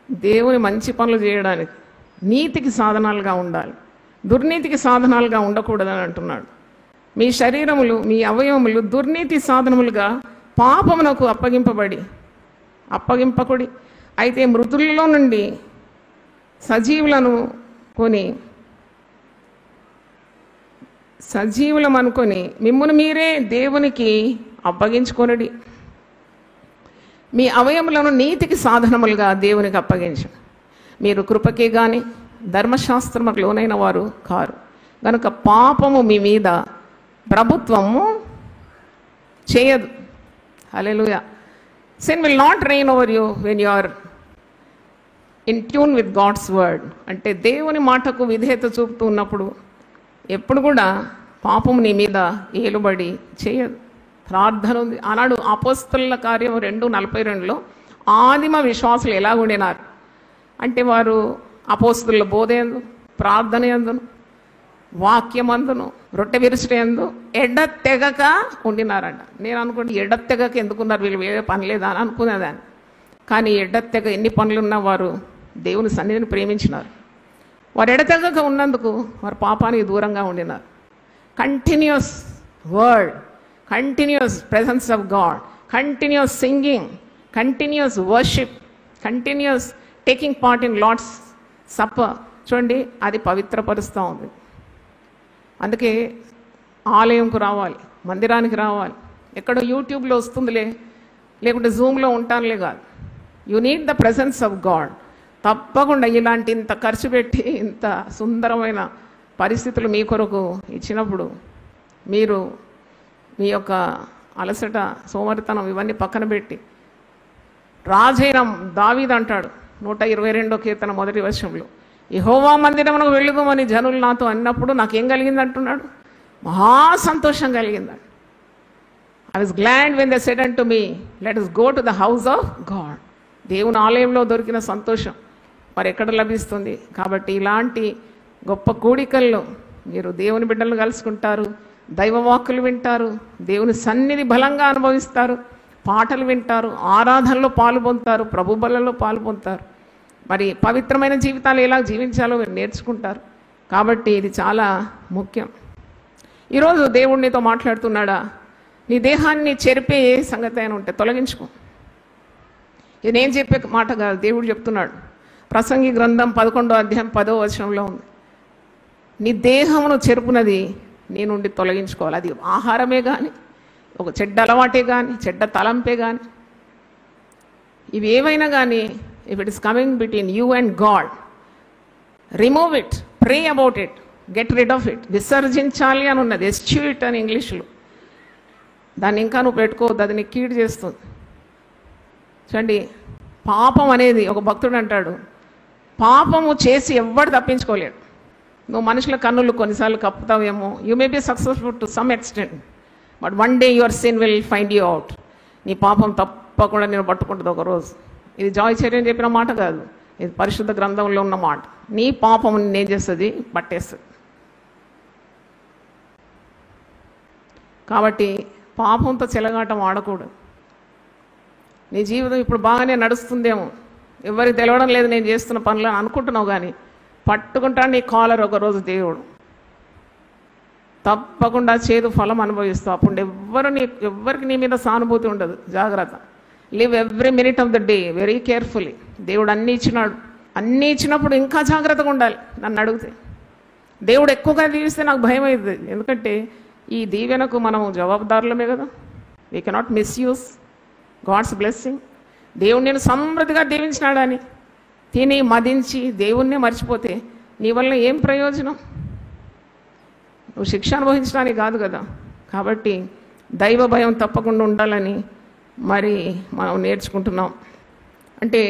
దేవుని మంచి పనులు చేయడానికి నీతికి సాధనాలుగా ఉండాలి, దుర్నీతికి సాధనాలుగా ఉండకూడదని అంటున్నాడు. మీ శరీరములు, మీ అవయవములు దుర్నీతి సాధనములుగా పాపమునకు అప్పగింపకుడి. అయితే మృతులలో నుండి సజీవులమనుకొని మిమ్మును మీరే దేవునికి అప్పగించుకొనుడి. మీ అవయములను నీతికి సాధనములుగా దేవునికి అప్పగించు. మీరు కృపకే గాని ధర్మశాస్త్రములకు లోనైన వారు కారు కనుక పాపము మీ మీద ప్రభుత్వము చేయదు. హల్లెలూయా. Sin will not reign over you when you are in tune with God's word. అంటే దేవుని మాటకు విధేయత చూపుతూ ఉన్నప్పుడు ఎప్పుడు కూడా పాపము నీ మీద ఏలుబడి చేయదు. ప్రార్థన ఉంది. ఆనాడు అపోస్తలుల కార్యం 2:42లో ఆదిమ విశ్వాసులు ఎలా ఉండినారు అంటే వారు అపోస్తలుల బోధ యందు, ప్రార్థన యందును, వాక్యమందును, రొట్టె విరుచుట యందు ఎడతెగక ఉండినారంట. నేను అనుకుంటే ఎడతెగక ఎందుకున్నారు, వీళ్ళు వేరే పని లేదా అని అనుకునేదాన్ని. కానీ ఎడతెగ ఎన్ని పనులున్నా వారు దేవుని సన్నిధిని ప్రేమించినారు. వారు ఎడతెగక ఉన్నందుకు వారు పాపానికి దూరంగా ఉండినారు. Continuous word, continuous presence of God, continuous singing, continuous worship, continuous taking part in Lord's supper. చూడండి, అది పవిత్రపరుస్తూ ఉంది. అందుకే ఆలయంకు రావాలి, మందిరానికి రావాలి, ఎక్కడో యూట్యూబ్లో వస్తుందిలే, లేకుంటే జూమ్లో ఉంటానులే కాదు. You need the presence of God. తప్పకుండా ఇలాంటి ఇంత ఖర్చు పెట్టి ఇంత సుందరమైన పరిస్థితులు మీ కొరకు ఇచ్చినప్పుడు మీరు మీ యొక్క అలసట, సోమరితనం ఇవన్నీ పక్కన పెట్టి, రాజైన దావీదు అంటాడు 122వ కీర్తన 1వ వచనంలో, యెహోవా మందిరమునకు వెళ్ళుమని జనులు నాతో అన్నప్పుడు నాకేం కలిగింది అంటున్నాడు, మహా సంతోషం కలిగిందండి. I was glad when they said unto me let us go to the house of God. దేవుని ఆలయంలో దొరికిన సంతోషం మరి ఎక్కడ లభిస్తుంది? కాబట్టి ఇలాంటి గొప్ప కూడికల్లో మీరు దేవుని బిడ్డలను కలుసుకుంటారు, దైవవాక్కులు వింటారు, దేవుని సన్నిధి బలంగా అనుభవిస్తారు, పాటలు వింటారు, ఆరాధనలో పాలు పొందుతారు, ప్రభు బలలో పాలు పొందుతారు. మరి పవిత్రమైన జీవితాలు ఎలా జీవించాలో మీరు నేర్చుకుంటారు. కాబట్టి ఇది చాలా ముఖ్యం. ఈరోజు దేవుడు నీతో మాట్లాడుతున్నాడా? నీ దేహాన్ని చెరిపే ఏ సంగతి అయినా ఉంటే తొలగించుకో. ఇది నేను చెప్పే మాట కాదు, దేవుడు చెప్తున్నాడు. ప్రసంగి గ్రంథం 11వ అధ్యాయం 10వ వచనంలో ఉంది, నీ దేహమును చెరుపునది నీ నుండి తొలగించుకోవాలి. అది ఆహారమే కానీ, ఒక చెడ్డ అలవాటే కానీ, చెడ్డ తలంపే కానీ, ఇవి ఏవైనా కానీ, if it is coming between you and God, remove it, pray about it, get rid of it. విసర్జించాలి అని ఉన్నది, ఎస్చ్యూ ఇట్ అని ఇంగ్లీష్లో. దాన్ని ఇంకా నువ్వు పెట్టుకోవద్దు, అది నీకు కీడు చేస్తుంది. చూడండి, పాపం అనేది, ఒక భక్తుడు అంటాడు, పాపము చేసి ఎవ్వడు తప్పించుకోలేడు. నువ్వు మనుషుల కన్నులు కొన్నిసార్లు కప్పుతావేమో, you may be successful to some extent, but one day your sin will find you out. నీ పాపం తప్పకుండా నేను పట్టుకుంటుంది ఒకరోజు. ఇది జాయ్ చర్యం చెప్పిన మాట కాదు, ఇది పరిశుద్ధ గ్రంథంలో ఉన్న మాట. నీ పాపం నేనేం చేస్తుంది? పట్టేస్తుంది. కాబట్టి పాపంతో చెలగాటం ఆడకూడదు. నీ జీవితం ఇప్పుడు బాగానే నడుస్తుందేమో, ఎవరికి తెలవడం లేదు నేను చేస్తున్న పనులు అనుకుంటున్నావు, కానీ పట్టుకుంటాను నీ కాలర్ ఒకరోజు దేవుడు. తప్పకుండా చేదు ఫలం అనుభవిస్తావు. అప్పుడు ఎవ్వరికి నీ మీద సానుభూతి ఉండదు. జాగ్రత్త. Live every minute of the day very carefully. దేవుడు అన్నీ ఇచ్చినాడు, అన్నీ ఇచ్చినప్పుడు ఇంకా జాగ్రత్తగా ఉండాలి. నన్ను అడిగితే దేవుడు ఎక్కువగా దీవిస్తే నాకు భయం అవుతుంది. ఎందుకంటే ఈ దీవెనకు మనం జవాబుదారులమే కదా. We cannot misuse God's blessing. దేవుడు నేను సమృద్ధిగా దీవించినాడని తిని మదించి దేవుణ్ణే మర్చిపోతే నీ వల్ల ఏం ప్రయోజనం? నువ్వు శిక్ష అనుభవించడానికి కాదు కదా. కాబట్టి దైవ భయం తప్పకుండా ఉండాలని మరి మనం నేర్చుకుంటున్నాం. అంటే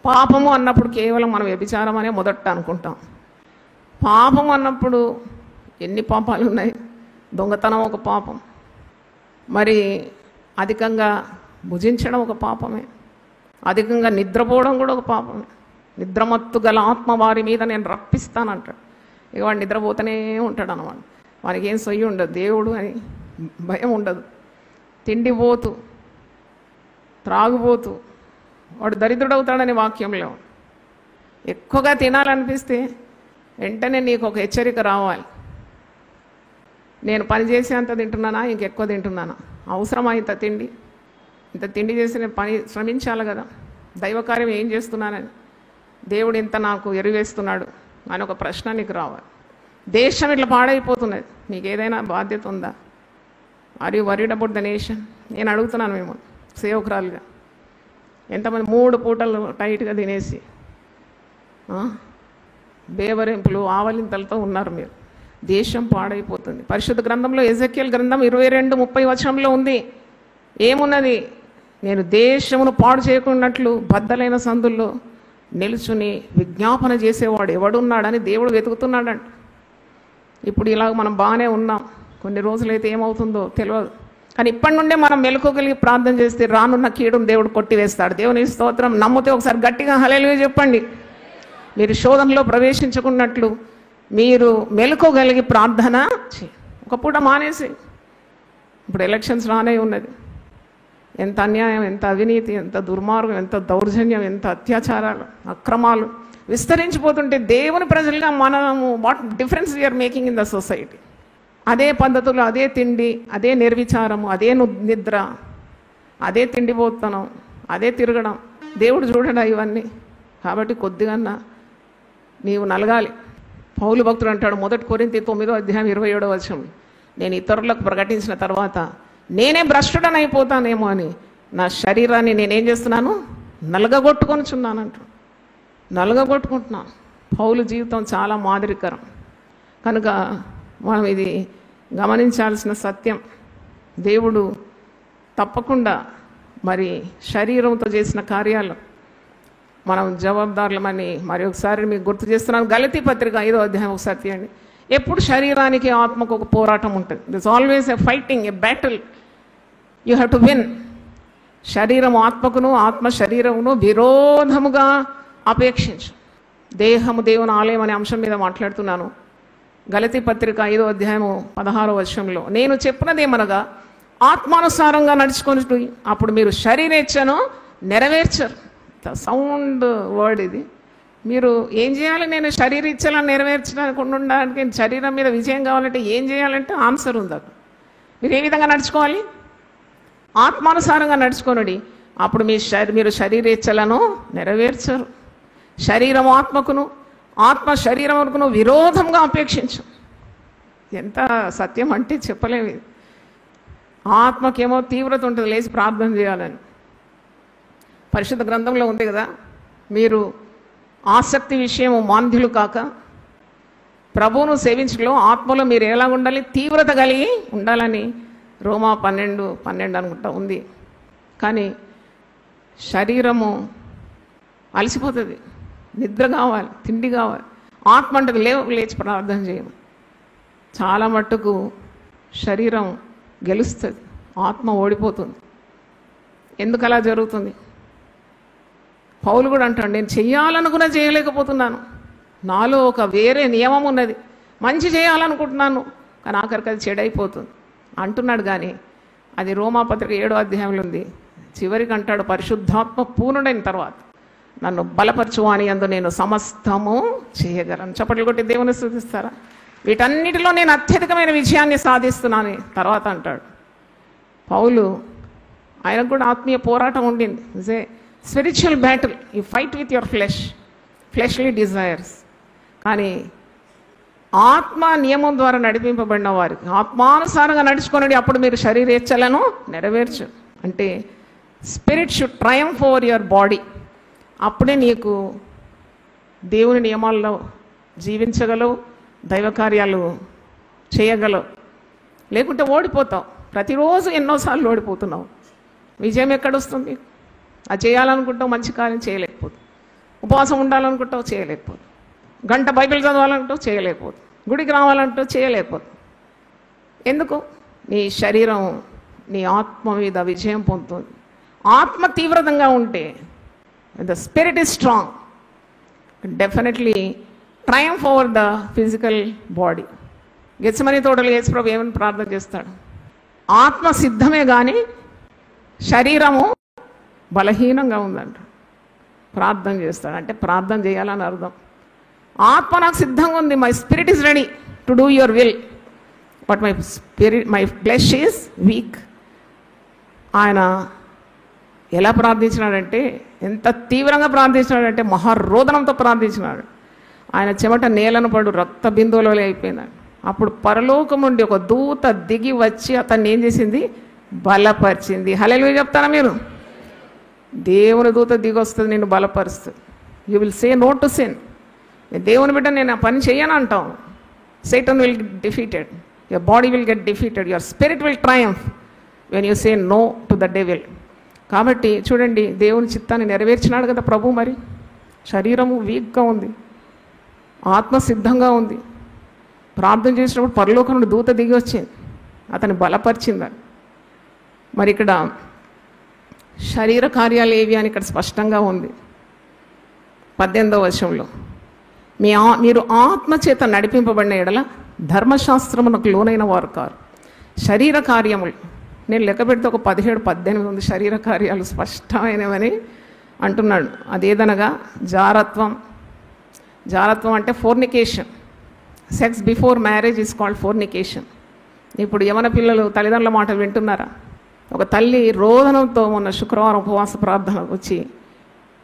పాపము అన్నప్పుడు కేవలం మనం వ్యభిచారం అనే మొదట అనుకుంటాం. పాపం అన్నప్పుడు ఎన్ని పాపాలు ఉన్నాయి. దొంగతనం ఒక పాపం, మరి అధికంగా భుజించడం ఒక పాపమే, అధికంగా నిద్రపోవడం కూడా ఒక పాపమే. నిద్రమత్తు గల ఆత్మ వారి మీద నేను రప్పిస్తానంటాడు. ఇక వాడు నిద్రపోతూనే ఉంటాడు అన్నమాట. వానికి ఏం సొయ్యి ఉండదు, దేవుడు అని భయం ఉండదు. తిండిపోతూ, త్రాగుబోతూ, వాడు దరిద్రుడవుతాడని వాక్యంలో. ఎక్కువగా తినాలనిపిస్తే వెంటనే నీకు ఒక హెచ్చరిక రావాలి. నేను పని చేసేంత తింటున్నానా, ఇంకెక్కువ తింటున్నానా, అవసరమా ఇంత తిండి? ఇంత తిండి చేసి నేను పని శ్రమించాలి కదా, దైవకార్యం ఏం చేస్తున్నానని, దేవుడు ఇంత నాకు ఎరువేస్తున్నాడు అని ఒక ప్రశ్న నీకు రావాలి. దేశం ఇట్లా పాడైపోతున్నది, నీకు ఏదైనా బాధ్యత ఉందా? Are you worried about the nation? నేను అడుగుతున్నాను మేము సేవకురాలుగా. ఎంతమంది 3 పూటలు టైట్గా తినేసి బేవరింపులు ఆవలింతలతో ఉన్నారు మీరు. దేశం పాడైపోతుంది. పరిశుద్ధ గ్రంథంలో ఎజెకియల్ గ్రంథం 22:30 వచనంలో ఉంది. ఏమున్నది? నేను దేశమును పాడు చేయకున్నట్లు బద్దలైన సందుల్లో నిలుచుని విజ్ఞాపన చేసేవాడు ఎవడున్నాడని దేవుడు వెతుకుతున్నాడంట. ఇప్పుడు ఇలాగ మనం బాగానే ఉన్నాం, కొన్ని రోజులైతే ఏమవుతుందో తెలియదు. కానీ ఇప్పటి నుండే మనం మెలకువగలిగి ప్రార్థన చేస్తే రానున్న కీడును దేవుడు కొట్టివేస్తాడు. దేవుని స్తోత్రం. నమ్మితే ఒకసారి గట్టిగా హల్లెలూయా చెప్పండి. మీరు శోధనలో ప్రవేశించుకున్నట్లు మీరు మెలకువగలిగి ప్రార్థన ఒక పూట మానేసి. ఇప్పుడు ఎలక్షన్స్ రానే ఉన్నది. ఎంత అన్యాయం, ఎంత అవినీతి, ఎంత దుర్మార్గం, ఎంత దౌర్జన్యం, ఎంత అత్యాచారాలు, అక్రమాలు విస్తరించిపోతుంటే దేవుని ప్రజలుగా మనము what difference we are making in the society. అదే పద్ధతులు, అదే తిండి, అదే నిర్విచారము, అదే నిద్ర, అదే తిండిపోతనం, అదే తిరగడం. దేవుడు చూడడా ఇవన్నీ? కాబట్టి కొద్దిగా నీవు నలగాలి. పౌలు భక్తుడు అంటాడు 1 కొరింథీ 9వ అధ్యాయం 27వ వచనం, నేను ఇతరులకు ప్రకటించిన తర్వాత నేనే భ్రష్టుడని అయిపోతానేమో అని నా శరీరాన్ని నేనేం చేస్తున్నాను, నలగగొట్టుకొనిచున్నానంట. నలగగొట్టుకుంటున్నాను. పౌలు జీవితం చాలా మాదిరికరం కనుక మనం ఇది గమనించాల్సిన సత్యం. దేవుడు తప్పకుండా మరి శరీరంతో చేసిన కార్యాలు మనం జవాబుదారులమని మరి ఒకసారి మీకు గుర్తు చేస్తున్నాను. గలతీ పత్రిక 5వ అధ్యాయం ఒకసారి తీయండి. ఎప్పుడు శరీరానికి ఆత్మకు ఒక పోరాటం ఉంటుంది. This always a fighting, a battle. You have to win. శరీరం ఆత్మకును, ఆత్మ శరీరమును విరోధముగా అపేక్షించు. దేహము దేవుని ఆలయం అనే అంశం మీద మాట్లాడుతున్నాను. గలతీ పత్రిక 5వ అధ్యాయము 16వ వచనంలో, నేను చెప్పినదేమనగా ఆత్మానుసారంగా నడుచుకొని అప్పుడు మీరు శరీరేచ్ఛను నెరవేర్చరు. సౌండ్ వర్డ్ ఇది. మీరు ఏం చేయాలి? నేను శరీరేచ్ఛలను నెరవేర్చడానికి ఉండడానికి, శరీరం మీద విజయం కావాలంటే ఏం చేయాలంటే ఆన్సర్ ఉంది అక్కడ. మీరు ఏ విధంగా నడుచుకోవాలి? ఆత్మానుసారంగా నడుచుకోనండి. అప్పుడు మీరు శరీరేచ్ఛలను నెరవేర్చరు. శరీరం ఆత్మకును, ఆత్మ శరీరమునకును విరోధంగా అపేక్షించు. ఎంత సత్యం అంటే చెప్పలేము. ఆత్మకేమో తీవ్రత ఉంటుంది, లేచి ప్రార్థన చేయాలని. పరిశుద్ధ గ్రంథంలో ఉంది కదా, మీరు ఆసక్తి విషయము మాంద్యులు కాక ప్రభువును సేవించడంలో ఆత్మలో మీరు ఎలా ఉండాలి? తీవ్రత కలిగి ఉండాలని రోమా 12:12 అనుకుంటా ఉంది. కానీ శరీరము అలసిపోతుంది, నిద్ర కావాలి, తిండి కావాలి. ఆత్మ అంటే లేచి ప్రార్థన చేయము. చాలా మట్టుకు శరీరం గెలుస్తుంది, ఆత్మ ఓడిపోతుంది. ఎందుకు అలా జరుగుతుంది? పౌలు కూడా అంటాడు, నేను చెయ్యాలనుకున్నా చేయలేకపోతున్నాను. నాలో ఒక వేరే నియమం ఉన్నది. మంచి చేయాలనుకుంటున్నాను కానీ ఆఖరికి అది చెడైపోతుంది అంటున్నాడు. కానీ అది రోమాపత్రిక 7వ అధ్యాయంలో ఉంది. చివరికి అంటాడు, పరిశుద్ధాత్మ పూర్ణుడైన తర్వాత నన్ను బలపరచువాని యందు నేను సమస్తము చేయగలను. చప్పట్లు కొట్టి దేవుని స్తుతిస్తారా? వీటన్నిటిలో నేను అత్యధికమైన విజయాన్ని సాధిస్తున్నాను. తర్వాత అంటాడు పౌలు, ఆయనకు కూడా ఆత్మీయ పోరాటం ఉండింది. Is a spiritual battle. You fight with your fleshly desires. కానీ ఆత్మ నియమం ద్వారా నడిపింపబడిన వారికి ఆత్మానుసారంగా నడుచుకోనండి, అప్పుడు మీరు శరీరేచ్ఛలను నెరవేర్చు. అంటే spirit should Triumph over your body. అప్పుడే నీకు దేవుని నియమాల్లో జీవించగలవు, దైవ కార్యాలు చేయగలవు. లేకుంటే ఓడిపోతావు. ప్రతిరోజు ఎన్నోసార్లు ఓడిపోతున్నావు. విజయం ఎక్కడొస్తుంది? అది చేయాలనుకుంటావు, మంచి కార్యం చేయలేకపోతావు. ఉపవాసం ఉండాలనుకుంటావు, చేయలేకపోతావు. గంట బైబిల్ చదవాలంటావు, చేయలేకపోతావు. గుడికి రావాలంటావు, చేయలేకపోతావు. ఎందుకు? నీ శరీరం నీ ఆత్మ మీద విజయం పొందుతుంది. ఆత్మ తీవ్రంగా ఉంటే, the spirit is strong, definitely triumph over the physical body. Gethsemane తోటలో యేసు ప్రభు ఏమని ప్రార్థన చేస్తాడు? ఆత్మ సిద్ధమే కానీ శరీరము బలహీనంగా ఉందంట. ప్రార్థన చేస్తాడు అంటే ప్రార్థన చేయాలని అర్థం. ఆత్మ నాకు సిద్ధంగా ఉంది, my spirit is ready to do your will, but my flesh is week. ఆయన ఎలా ప్రార్థించినాడంటే, ఎంత తీవ్రంగా ప్రార్థించినాడంటే మహారోదనంతో ప్రార్థించినాడు. ఆయన చెమట నేలను పడు రక్త బిందువులో అయిపోయిందండి. అప్పుడు పరలోకం నుండి ఒక దూత దిగి వచ్చి అతన్ని ఏం చేసింది? బలపరిచింది. హల్లెలూయా చెప్తారా మీరు? దేవుని దూత దిగి వస్తుంది, నిన్ను బలపరుస్తుంది. You will say no to sin. దేవుని బిడ్డ నేను ఆ పని చేయను అంటాం. Satan will get defeated, your body will get defeated, your spirit will triumph when you say no to the devil. కాబట్టి చూడండి, దేవుని చిత్తాన్ని నెరవేర్చినాడు కదా ప్రభు. మరి శరీరము వీక్గా ఉంది, ఆత్మ సిద్ధంగా ఉంది. ప్రార్థన చేసినప్పుడు పరలోకం నుండి దూత దిగి వచ్చింది, అతన్ని బలపరిచిందని. మరి ఇక్కడ శరీర కార్యాలు ఏవి అని ఇక్కడ స్పష్టంగా ఉంది. 18వ వచనంలో, మీరు ఆత్మచేత నడిపింపబడిన ఎడల ధర్మశాస్త్రమునకు లోనైన వారు కారు. శరీర కార్యములు నేను లెక్క పెడితే ఒక 17-18 ఉంది శరీర కార్యాలు స్పష్టమైనవని అంటున్నాడు. అదేదనగా జారత్వం. జారత్వం అంటే fornication. Sex before marriage is called fornication. ఇప్పుడు యవన పిల్లలు తల్లిదండ్రుల మాట వింటున్నారా? ఒక తల్లి రోదనంతో మొన్న శుక్రవారం ఉపవాస ప్రార్థనకు వచ్చి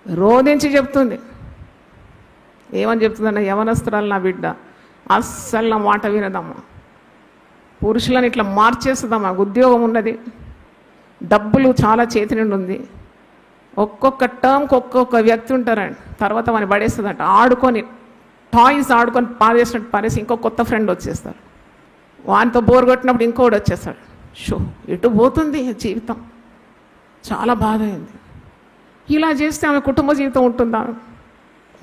రోదించి చెప్తుంది. ఏమని చెప్తుందన్న, యవనస్తురాలు నా బిడ్డ అస్సలు నా మాట వినదమ్మా, పురుషులను ఇట్లా మార్చేస్తుందా? మాకు ఉద్యోగం ఉన్నది, డబ్బులు చాలా చేతి నుండి ఉంది, ఒక్కొక్క టర్మ్కి ఒక్కొక్క వ్యక్తి ఉంటారండి, తర్వాత మన పడేస్తుందంట. ఆడుకొని టాయ్స్ ఆడుకొని పారేసినట్టు పారేసి ఇంకో కొత్త ఫ్రెండ్ వచ్చేస్తారు, వానితో బోర్ కొట్టినప్పుడు ఇంకోటి వచ్చేస్తాడు. ఎటు పోతుంది జీవితం? చాలా బాధ అయింది. ఇలా చేస్తే ఆమె కుటుంబ జీవితం ఉంటుందా?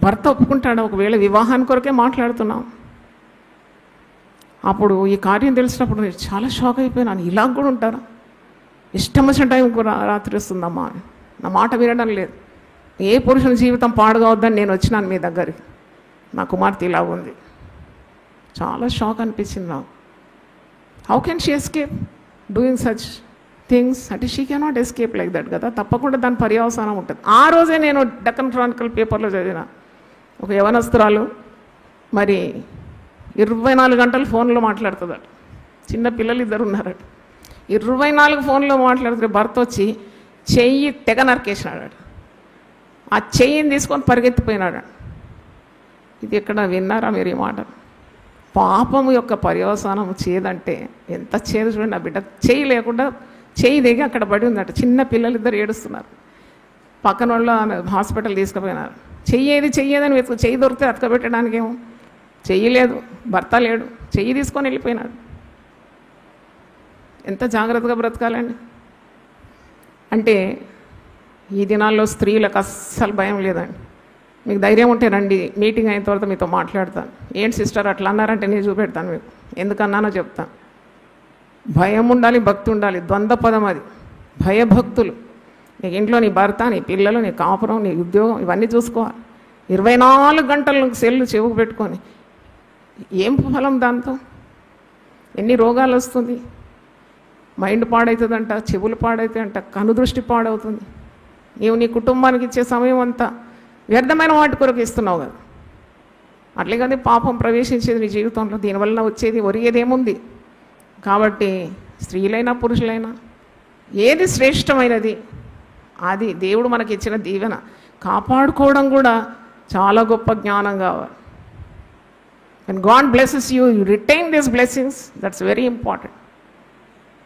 భర్త ఒప్పుకుంటాడా? ఒకవేళ వివాహానికి కొరకే మాట్లాడుతున్నాం. అప్పుడు ఈ కార్యం తెలిసినప్పుడు నేను చాలా షాక్ అయిపోయినాను. ఇలా కూడా ఉంటారా? ఇష్టం వచ్చిన టైంకు రాత్రి వస్తుందమ్మా, నా మాట వినడం లేదు. ఏ పురుషుని జీవితం పాడుగావద్దని నేను వచ్చినాను మీ దగ్గరికి. నా కుమార్తె ఇలా ఉంది. చాలా షాక్ అనిపించింది నాకు. How can she escape doing such things? అంటే she cannot escape like that కదా. తప్పకుండా దాని పర్యవసానం ఉంటుంది. ఆ రోజే నేను డక్కన్ క్రానికల్ పేపర్లో చదివిన, ఒక యవనస్తురాలు మరి 24 గంటలు ఫోన్లో మాట్లాడుతుందట. చిన్న పిల్లలు 2 ఉన్నారట. 24 ఫోన్లో మాట్లాడుతుంటే భర్త వచ్చి చెయ్యి తెగ నరికేసినాడు. ఆ చెయ్యిని తీసుకొని పరిగెత్తిపోయినాడు. ఇది ఎక్కడ విన్నారా మీరు ఈ మాట? పాపము యొక్క పర్యవసానం చేదంటే ఎంత చేదు చూడండి. ఆ బిడ్డ చెయ్యి లేకుండా చెయ్యి దిగి అక్కడ పడి ఉందట. చిన్న పిల్లలు 2 ఏడుస్తున్నారు. పక్కన వాళ్ళు హాస్పిటల్ తీసుకుపోయినారు. చెయ్యేదని వెతుకు, చెయ్యి దొరికితే అతకబెట్టడానికేమో చెయ్యి లేదు, భర్త లేడు, చెయ్యి తీసుకొని వెళ్ళిపోయినాడు. ఎంత జాగ్రత్తగా బ్రతకాలండి. అంటే ఈ దినాల్లో స్త్రీలకు అస్సలు భయం లేదండి. మీకు ధైర్యం ఉంటే రండి, మీటింగ్ అయిన తర్వాత మీతో మాట్లాడతాను. ఏంటి సిస్టర్ అట్లా అన్నారంటే నేను చూపెడతాను మీకు, ఎందుకన్నానో చెప్తాను. భయం ఉండాలి, భక్తి ఉండాలి, ద్వంద్వ పదం అది. భయభక్తులు. నీకు ఇంట్లో నీ భర్త, నీ పిల్లలు, నీ కాపురం, నీ ఉద్యోగం ఇవన్నీ చూసుకోవాలి. 24 గంటలు సెల్లు చెవుకు పెట్టుకొని ఏం ఫలం దాంతో? ఎన్ని రోగాలు వస్తుంది? మైండ్ పాడవుతుందంట, చెవులు పాడవుతాయంట, కనుదృష్టి పాడవుతుంది. నీవు నీ కుటుంబానికి ఇచ్చే సమయం అంతా వ్యర్థమైన వాటి కొరకు ఇస్తున్నావు కదా. అట్లే కదా పాపం ప్రవేశించేది నీ జీవితంలో. దీనివల్ల వచ్చేది ఒరిగేదేముంది? కాబట్టి స్త్రీలైనా పురుషులైనా ఏది శ్రేష్టమైనది అది దేవుడు మనకి ఇచ్చిన దీవెన. కాపాడుకోవడం కూడా చాలా గొప్ప జ్ఞానం కావాలి. When God blesses you, you retain these blessings. That's very important.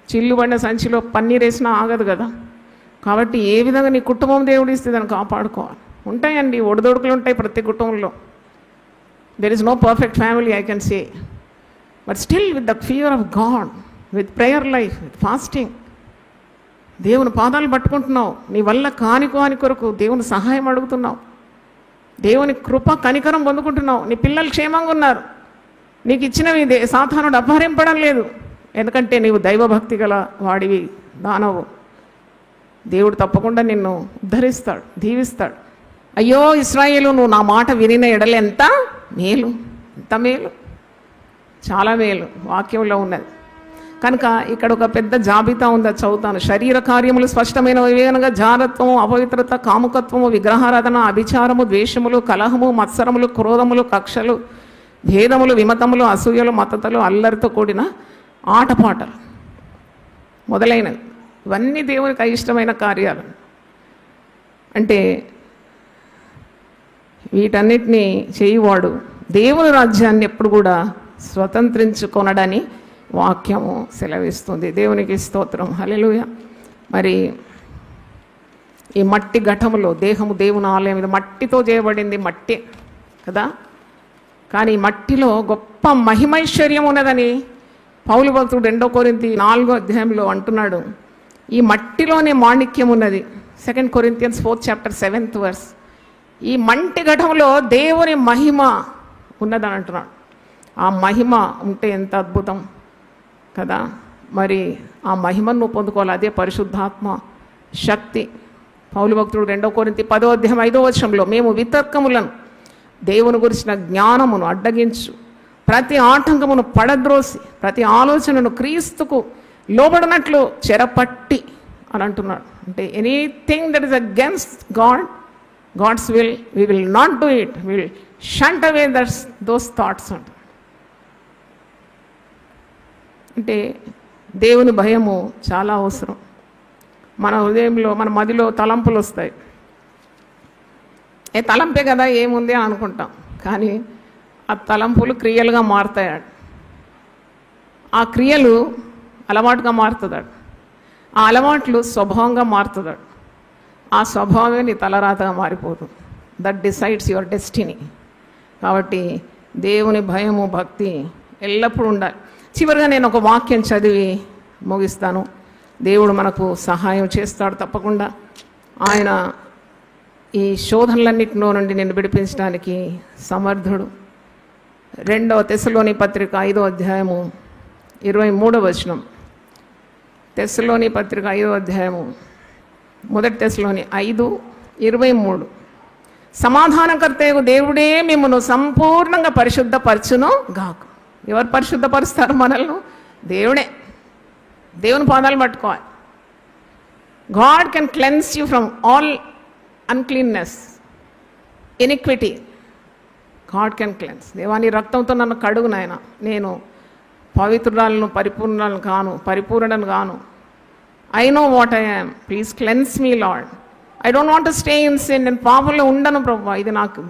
చిల్లు పడిన సంచిలో పన్నీర్ వేసినా ఆగదు కదా. కాబట్టి ఏ విధంగా నీ కుటుంబం దేవుడు ఇస్తే దాన్ని కాపాడుకోవాలి. ఉంటాయండి, ఒడిదొడుకులు ఉంటాయి ప్రతి కుటుంబంలో. There is no perfect family, I can say. But still with the fear of God, with prayer life, with fasting, దేవుని పాదాలు పట్టుకుంటున్నావు. నీ వల్ల కాని కొరకు దేవుని సహాయం అడుగుతున్నావు. దేవుని కృప కనికరం పొందుకుంటున్నావు. నీ పిల్లలు క్షేమంగా ఉన్నారు. నీకు ఇచ్చినవి సాతానుడు అపహరింపడం లేదు. ఎందుకంటే నీవు దైవభక్తి గల వాడివి, దానవు. దేవుడు తప్పకుండా నిన్ను ఉద్ధరిస్తాడు, దీవిస్తాడు. అయ్యో ఇశ్రాయేలు, నువ్వు నా మాట వినిన ఎడల ఎంత మేలు, ఎంత మేలు, చాలా మేలు వాక్యంలో ఉన్నది. కనుక ఇక్కడ ఒక పెద్ద జాబితా ఉంది, అది చదువుతాను. శరీర కార్యములు స్పష్టమైనవి అనగా జారత్వము, అపవిత్రత, కాముకత్వము, విగ్రహారాధన, అభిచారము, ద్వేషములు, కలహము, మత్సరములు, క్రోధములు, కక్షలు, భేదములు, విమతములు, అసూయలు, మతతలు, అల్లరితో కూడిన ఆటపాటలు మొదలైనవి. ఇవన్నీ దేవునికి అయిష్టమైన కార్యాలు. అంటే వీటన్నిటినీ చేయువాడు దేవుని రాజ్యాన్ని ఎప్పుడు కూడా స్వతంత్రించుకొనడని వాక్యము సెలవిస్తుంది. దేవునికి స్తోత్రం, హల్లెలూయా. మరి ఈ మట్టి ఘటములో దేహము దేవుని ఆలయం, ఇది మట్టితో చేయబడింది, మట్టి కదా. కానీ ఈ మట్టిలో గొప్ప మహిమైశ్వర్యం ఉన్నదని పౌలు భక్తుడు 2 కొరింథీ 4వ అధ్యాయంలో అంటున్నాడు. ఈ మట్టిలోనే మాణిక్యం ఉన్నది. 2 Corinthians 4th chapter 7th verse. ఈ మంటి ఘటంలో దేవుని మహిమ ఉన్నదని అంటున్నాడు. ఆ మహిమ ఉంటే ఎంత అద్భుతం కదా. మరి ఆ మహిమను నువ్వు పొందుకోవాలి. అదే పరిశుద్ధాత్మ శక్తి. పౌలు భక్తుడు 2 కొరింథీ 10వ అధ్యాయం 5వ వచనంలో, మేము వితర్కములను, దేవుని గురించిన జ్ఞానమును అడ్డగించు, ప్రతి ఆటంకమును పడద్రోసి, ప్రతి ఆలోచనను క్రీస్తుకు లోబడినట్లు చెరపట్టి అని అంటున్నాడు. అంటే anything that is against God's will, we will not do it. We will shunt away those thoughts. అంటే దేవుని భయము చాలా అవసరం. మన హృదయంలో, మన మదిలో తలంపులు వస్తాయి. తలంపే కదా ఏముంది అని అనుకుంటాం. కానీ ఆ తలంపులు క్రియలుగా మారుతాయి. ఆ క్రియలు అలవాటుగా మారుతున్నాడు, ఆ అలవాట్లు స్వభావంగా మారుతున్నాడు, ఆ స్వభావమే నీ తలరాతగా మారిపోతుంది. That decides your destiny. కాబట్టి దేవుని భయము భక్తి ఎల్లప్పుడూ ఉండాలి. చివరిగా నేను ఒక వాక్యం చదివి ముగిస్తాను. దేవుడు మనకు సహాయం చేస్తాడు తప్పకుండా. ఆయన ఈ శోధనలన్నిటిలో నుండి నిన్ను విడిపించడానికి సమర్థుడు. 2 తెస్సలోని పత్రిక 5వ అధ్యాయము 23వ వచనం. తెస్సలోని పత్రిక 5వ అధ్యాయము 1 తెస్సలోని 5:23. సమాధానకర్తయగు దేవుడే మిమ్మల్ని సంపూర్ణంగా పరిశుద్ధపరచును గాక. ఎవరు పరిశుద్ధపరుస్తారు మనల్ని? దేవుడే. దేవుని పాదాలు పట్టుకోవాలి. God can cleanse you from all uncleanness, iniquity. God can cleanse. దేవాని రక్తంతో నన్ను కడుగు నాయన, నేను పవిత్రురాలను పరిపూర్ణను కాను. I know what I am, please cleanse me lord. I don't want to stay in sin. నేను పాపంలో ఉండను ప్రభువా, ఇది నాకు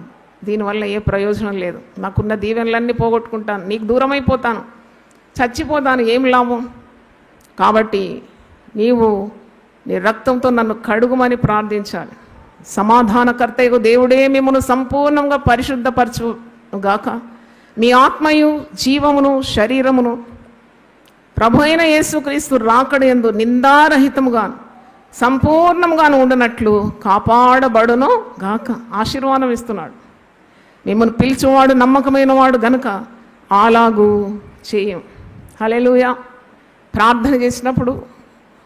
దీనివల్ల ఏ ప్రయోజనం లేదు, నాకున్న దీవెనలన్నీ పోగొట్టుకుంటాను, నీకు దూరం అయిపోతాను, చచ్చిపోతాను, ఏం లాభం? కాబట్టి నీవు నీ రక్తంతో నన్ను కడుగుమని ప్రార్థించాలి. సమాధానకర్తయగు దేవుడే మిమ్మల్ని సంపూర్ణంగా పరిశుద్ధపరచుగాక. మీ ఆత్మయు జీవమును శరీరమును ప్రభు అయిన యేసుక్రీస్తు రాకడయందు నిందారహితముగాను సంపూర్ణంగాను ఉండనట్లు కాపాడబడును గాక. ఆశీర్వాదం ఇస్తున్నాడు. మిమ్మల్ని పిలిచేవాడు నమ్మకమైన వాడు గనుక అలాగూ చేయం. హల్లెలూయా. ప్రార్థన చేసినప్పుడు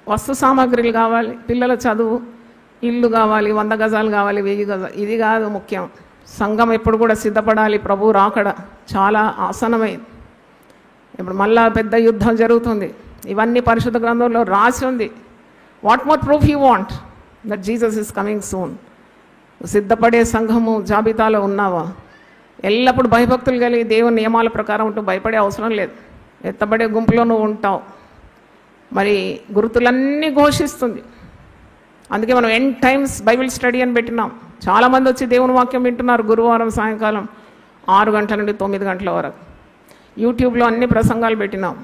వస్తు సామాగ్రిలు కావాలి, పిల్లల చదువు, ఇల్లు కావాలి, 100 గజాలు కావాలి, 1000 గజాలు, ఇది కాదు ముఖ్యం. సంఘం ఎప్పుడు కూడా సిద్ధపడాలి. ప్రభు రాకడ చాలా ఆసనమైంది. ఇప్పుడు మళ్ళా పెద్ద యుద్ధం జరుగుతుంది. ఇవన్నీ పరిశుద్ధ గ్రంథంలో రాసి ఉంది. What more proof you want that Jesus is coming soon? సిద్ధపడే సంఘము జాబితాలో ఉన్నావా? ఎల్లప్పుడూ భయభక్తులు కలిగి దేవుని నియమాల ప్రకారం ఉంటూ భయపడే అవసరం లేదు. ఎత్తబడే గుంపులో నువ్వు ఉంటావు. మరి గుర్తులన్నీ ఘోషిస్తుంది. అందుకే మనం ఎండ్ టైమ్స్ బైబిల్ స్టడీ అని పెట్టినాం. చాలామంది వచ్చి దేవుని వాక్యం వింటున్నారు. గురువారం సాయంకాలం 6 గంటల నుండి 9 గంటల వరకు యూట్యూబ్లో అన్ని ప్రసంగాలు పెట్టినాం.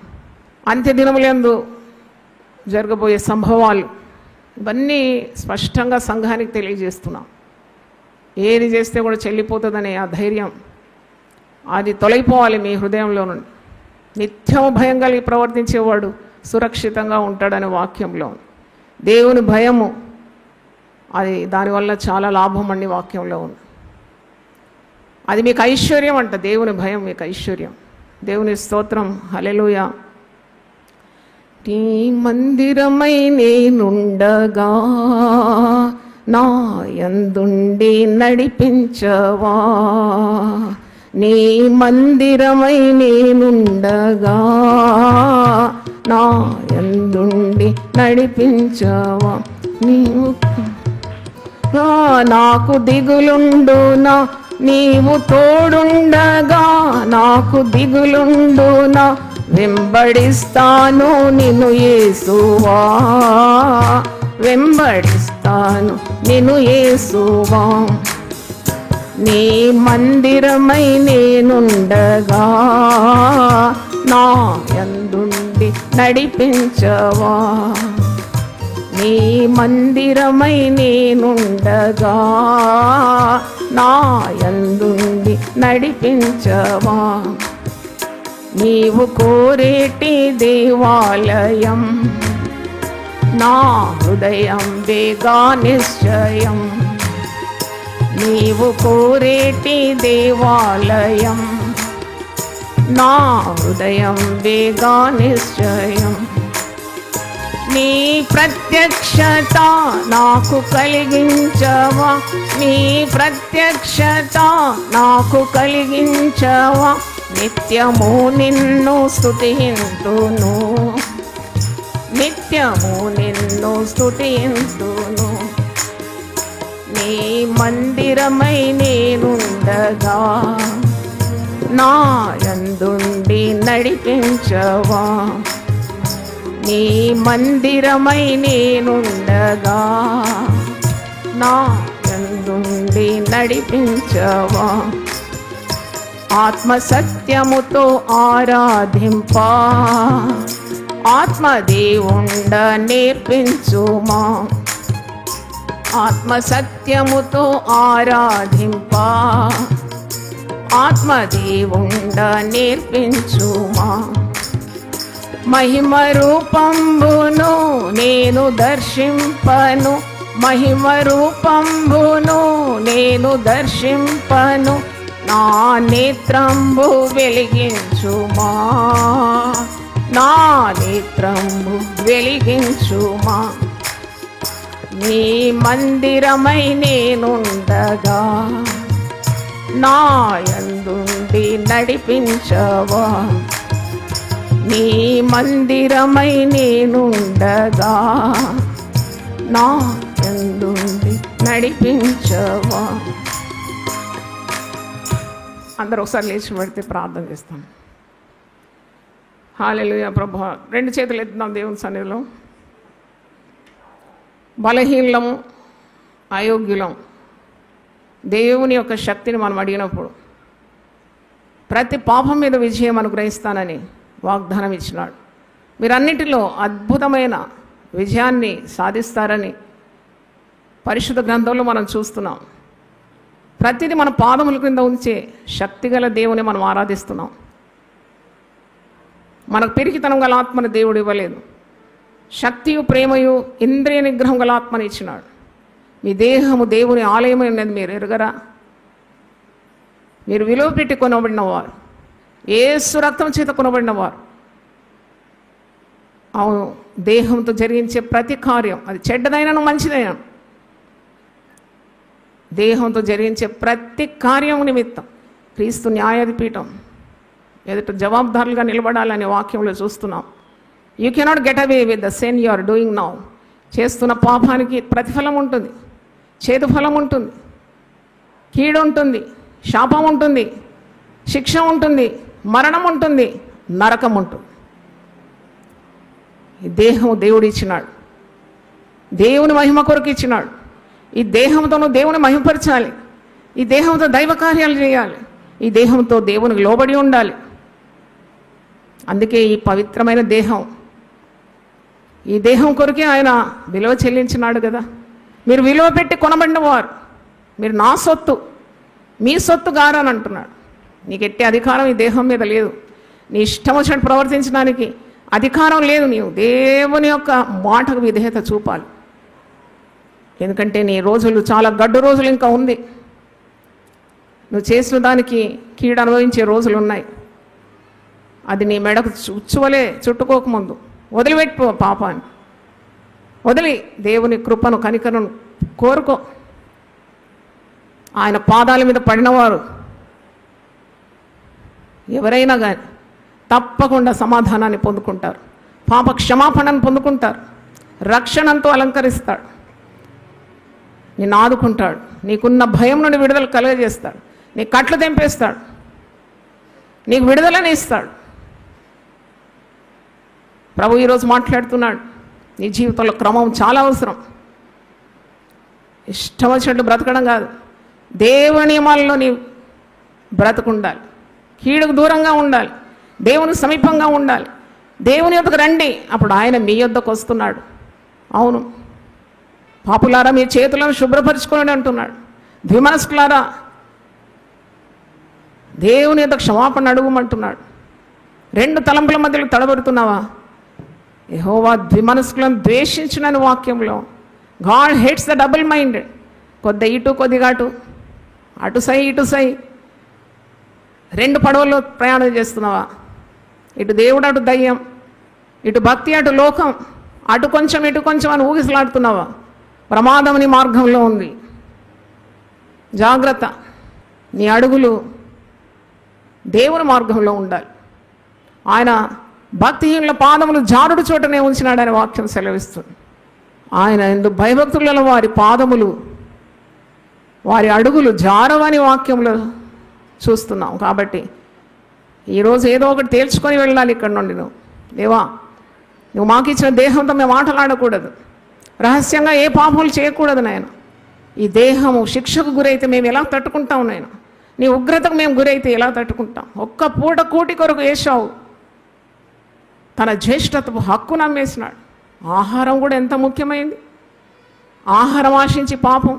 అంత్య దినములందు జరగబోయే సంభవాలు ఇవన్నీ స్పష్టంగా సంఘానికి తెలియజేస్తున్నాం. ఏది చేస్తే కూడా చెల్లిపోతుందనే ఆ ధైర్యం అది తొలగిపోవాలి మీ హృదయంలో నుండి. నిత్యం భయం కలిగి ప్రవర్తించేవాడు సురక్షితంగా ఉంటాడనే వాక్యంలో దేవుని భయము, అది దానివల్ల చాలా లాభం అండి వాక్యంలో ఉంది. అది మీకు ఐశ్వర్యం అంట. దేవుని భయం మీకు ఐశ్వర్యం. దేవుని స్తోత్రం. హల్లెలూయా. నీ మందిరమై నేనుండగా నా యందుండి నడిపించవా. నీ మందిరమై నేనుండగా నా యందుండి నడిపించవా. నీవు నాకు దిగులుండునా, నీవు తోడుండగా నాకు దిగులుండునా. వెంబడిస్తాను నిన్ను యేసువా, వెంబడిస్తాను నిన్ను యేసువా. నీ మందిరమై నేనుండగా నా యందుండి నడిపించవా. నీ మందిరమై నేనుండగా నా యందుండి నడిపించవా. నీవు కోరేటి దేవాలయం నా హృదయం వేగా నిశ్చయం. నీవు కోరేటి దేవాలయం నా హృదయం వేగా నిశ్చయం. నీ ప్రత్యక్షత నాకు కలిగించవా, నీ ప్రత్యక్షత నాకు కలిగించవా. నిత్యము నిన్ను స్తుతింతును, నిత్యము నిన్ను స్తుతింతును. నీ మందిరమై నేనుండగా నా యందుండి నడిపించవా. నీ మందిరమై నేనుండగా నా యందుండి నడిపించవా. ఆత్మ సత్యముతో ఆరాధింప ఆత్మదేవుండ నేర్పించుమా. ఆత్మ సత్యముతో ఆరాధింప ఆత్మదేవుండ నేర్పించుమా. మహిమ రూపంబును నేను దర్శింపను, మహిమ రూపంబును నేను దర్శింపను, నా నేత్రంబు వెలిగించుమా, నా నేత్రంబు వెలిగించుమా. నీ మందిరమై నేనుండగా నా యందుండి నడిపించవా. నీ మందిరమై నేనుండగా నా యందుండి నడిపించవా. అందరూ ఒకసారి లేచి పడితే ప్రార్థన చేస్తాం. హల్లెలూయా. ప్రభువా, రెండు చేతులు ఎత్తుదాం దేవుని సన్నిధిలో. బలహీనము, అయోగ్యులం. దేవుని యొక్క శక్తిని మనం అడిగినప్పుడు ప్రతి పాపం మీద విజయం అనుగ్రహిస్తానని వాగ్దానం ఇచ్చినాడు. మీరన్నిటిలో అద్భుతమైన విజయాన్ని సాధిస్తారని పరిశుద్ధ గ్రంథంలో మనం చూస్తున్నాం. ప్రతిదీ మన పాదముల క్రింద ఉంచే శక్తిగల దేవుని మనం ఆరాధిస్తున్నాం. మనకు పిరికితనం గల ఆత్మని దేవుడు ఇవ్వలేదు. శక్తియు ప్రేమయు ఇంద్రియ నిగ్రహం గల ఆత్మని ఇచ్చినాడు. మీ దేహము దేవుని ఆలయమై ఉన్నది మీరు ఎరుగరా? మీరు విలువ పెట్టి కొనబడినవారు, యేసు రక్తం చేత కొనబడినవారు. అవును, దేహంతో జరిగించే ప్రతి కార్యం, అది చెడ్డదైనను మంచిదైనా, దేహంతో జరిగించే ప్రతి కార్యం నిమిత్తం క్రీస్తు న్యాయాధిపీఠం ఎదుట జవాబుదారులుగా నిలబడాలనే వాక్యంలో చూస్తున్నాం. You cannot get away with the sin you are doing now. చేస్తున్న పాపానికి ప్రతిఫలం ఉంటుంది, చేదు ఫలం ఉంటుంది, కీడు ఉంటుంది, శాపం ఉంటుంది, శిక్ష ఉంటుంది, మరణం ఉంటుంది, నరకం ఉంటుంది. ఈ దేహం దేవుడు ఇచ్చినాడు, దేవుని మహిమ కొరకు ఇచ్చినాడు. ఈ దేహంతో నువ్వు దేవుని మహిమపరచాలి, ఈ దేహంతో దైవ కార్యాలు చేయాలి, ఈ దేహంతో దేవునికి లోబడి ఉండాలి. అందుకే ఈ పవిత్రమైన దేహం, ఈ దేహం కొరకే ఆయన విలువ చెల్లించినాడు కదా. మీరు విలువ పెట్టి కొనబడిన వారు, మీరు నా సొత్తు, మీ సొత్తు గారని అంటున్నాడు. నీకు ఎట్టి అధికారం ఈ దేహం మీద లేదు. నీ ఇష్టం వచ్చినట్టు ప్రవర్తించడానికి అధికారం లేదు. నీవు దేవుని యొక్క మాటకు విధేయత చూపాలి. ఎందుకంటే నీ రోజులు చాలా గడ్డు రోజులు ఇంకా ఉంది. నువ్వు చేసిన దానికి కీడు అనుభవించే రోజులు ఉన్నాయి. అది నీ మెడకు ఉచ్చువలే చుట్టుకోకముందు వదిలిపెట్టు పాపాన్ని, వదిలి దేవుని కృపను కనికరను కోరుకో. ఆయన పాదాల మీద పడినవారు ఎవరైనా కానీ తప్పకుండా సమాధానాన్ని పొందుకుంటారు, పాప క్షమాపణను పొందుకుంటారు, రక్షణంతో అలంకరిస్తాడు, నిన్ను ఆదుకుంటాడు, నీకున్న భయం నుండి విడుదల కలుగజేస్తాడు, నీ కట్లు తెంపేస్తాడు, నీకు విడుదలని ఇస్తాడు. ప్రభు ఈరోజు మాట్లాడుతున్నాడు, నీ జీవితంలో క్రమం చాలా అవసరం. ఇష్టం వచ్చినట్టు బ్రతకడం కాదు, దేవుని నియమాల్లో నీ బ్రతుకుండాలి, కీడుకు దూరంగా ఉండాలి, దేవుని సమీపంగా ఉండాలి. దేవుని యొద్దకు రండి, అప్పుడు ఆయన మీ యొద్దకు వస్తున్నాడు. అవును, పాపులారా మీ చేతులను శుభ్రపరచుకోండి అంటున్నాడు. ద్విమనస్కులారా దేవుని యొక్క క్షమాపణ అడుగుమంటున్నాడు. రెండు తలంపుల మధ్యలో తడబడుతున్నావా? యెహోవా ద్విమనస్కులను ద్వేషించునని వాక్యంలో God hates the double minded. కొద్ది ఇటు కొద్దిగా అటు, అటు సై ఇటు సై, రెండు పడవల్లో ప్రయాణం చేస్తున్నావా? ఇటు దేవుడు అటు దయ్యం, ఇటు భక్తి అటు లోకం, అటు కొంచెం ఇటు కొంచెం అని ఊగిసలాడుతున్నావా? ప్రమాదం నీ మార్గంలో ఉంది. జాగ్రత్త, నీ అడుగులు దేవుని మార్గంలో ఉండాలి. ఆయన భక్తిహీనుల పాదములు జారుడు చోటనే ఉంచినాడని వాక్యం సెలవిస్తుంది. ఆయన ఎందు భయభక్తులలో వారి పాదములు, వారి అడుగులు జారవని వాక్యంలో చూస్తున్నాం. కాబట్టి ఈరోజు ఏదో ఒకటి తేల్చుకొని వెళ్ళాలి ఇక్కడ నుండి. దేవా, నువ్వు మాకు ఇచ్చిన దేహంతో మేము ఆటలాడకూడదు, రహస్యంగా ఏ పాపములు చేయకూడదు నాయన. ఈ దేహము శిక్షకు గురైతే మేము ఎలా తట్టుకుంటాం నాయన? నీ ఉగ్రతకు మేము గురైతే ఎలా తట్టుకుంటాం? ఒక్క పూట కూటి కొరకు ఏశావు తన జ్యేష్ఠత్వపు హక్కును అమ్మేసినాడు. ఆహారం కూడా ఎంత ముఖ్యమైంది. ఆహారం ఆశించి పాపం,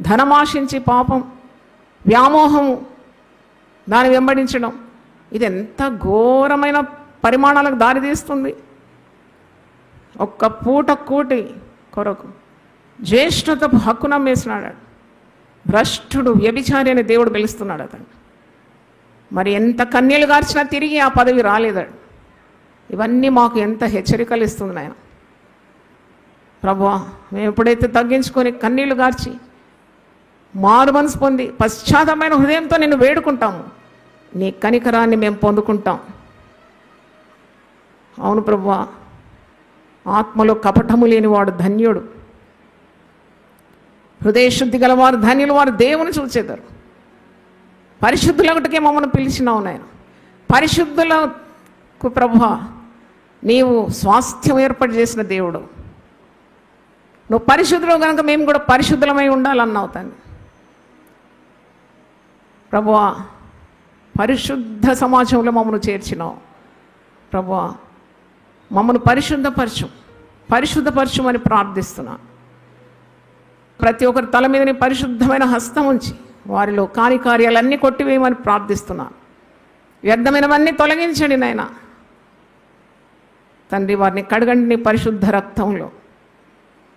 ధనం ఆశించి పాపం, వ్యామోహము, దాన్ని వెంబడించడం, ఇది ఎంత ఘోరమైన పరిమాణాలకు దారితీస్తుంది. ఒక్క పూట కూటి కొరకు జ్యేష్ఠత్వపు హక్కును అమ్మేసినాడు. భ్రష్టుడు, వ్యభిచారి అని దేవుడు పిలుస్తున్నాడు అతను. మరి ఎంత కన్నీళ్లు గార్చినా తిరిగి ఆ పదవి రాలేదాడు. ఇవన్నీ మాకు ఎంత హెచ్చరికలు ఇస్తుంది నాయన. ప్రభువా, మేము ఎప్పుడైతే తగ్గించుకొని కన్నీళ్లు గార్చి మారు మనసు పొంది పశ్చాత్తమైన హృదయంతో నిన్ను వేడుకుంటాము, నీ కనికరాన్ని మేము పొందుకుంటాం. అవును ప్రభువా, ఆత్మలో కపటము లేనివాడు ధన్యుడు, హృదయశుద్ధి గలవారు ధన్యులు, వారు దేవుని చూచేదారు. పరిశుద్ధులొకటికే మమ్మల్ని పిలిచినావు నాయన. పరిశుద్ధులకు ప్రభువా నీవు స్వాస్థ్యం ఏర్పాటు చేసిన దేవుడు. నువ్వు పరిశుద్ధులు కనుక మేము కూడా పరిశుద్ధులమై ఉండాలన్నావు తండ్రి. ప్రభువా, పరిశుద్ధ సమాజంలో మమ్మల్ని చేర్చినావు. ప్రభువా, మమ్మల్ని పరిశుద్ధపరచమని ప్రార్థిస్తున్నా. ప్రతి ఒక్కరి తల మీద నీ పరిశుద్ధమైన హస్తం ఉంచి వారిలో కాని కార్యాలన్నీ కొట్టివేయమని ప్రార్థిస్తున్నా. వ్యర్థమైనవన్నీ తొలగించండి నాయన తండ్రి. వారిని కడగండి నీ పరిశుద్ధ రక్తంలో.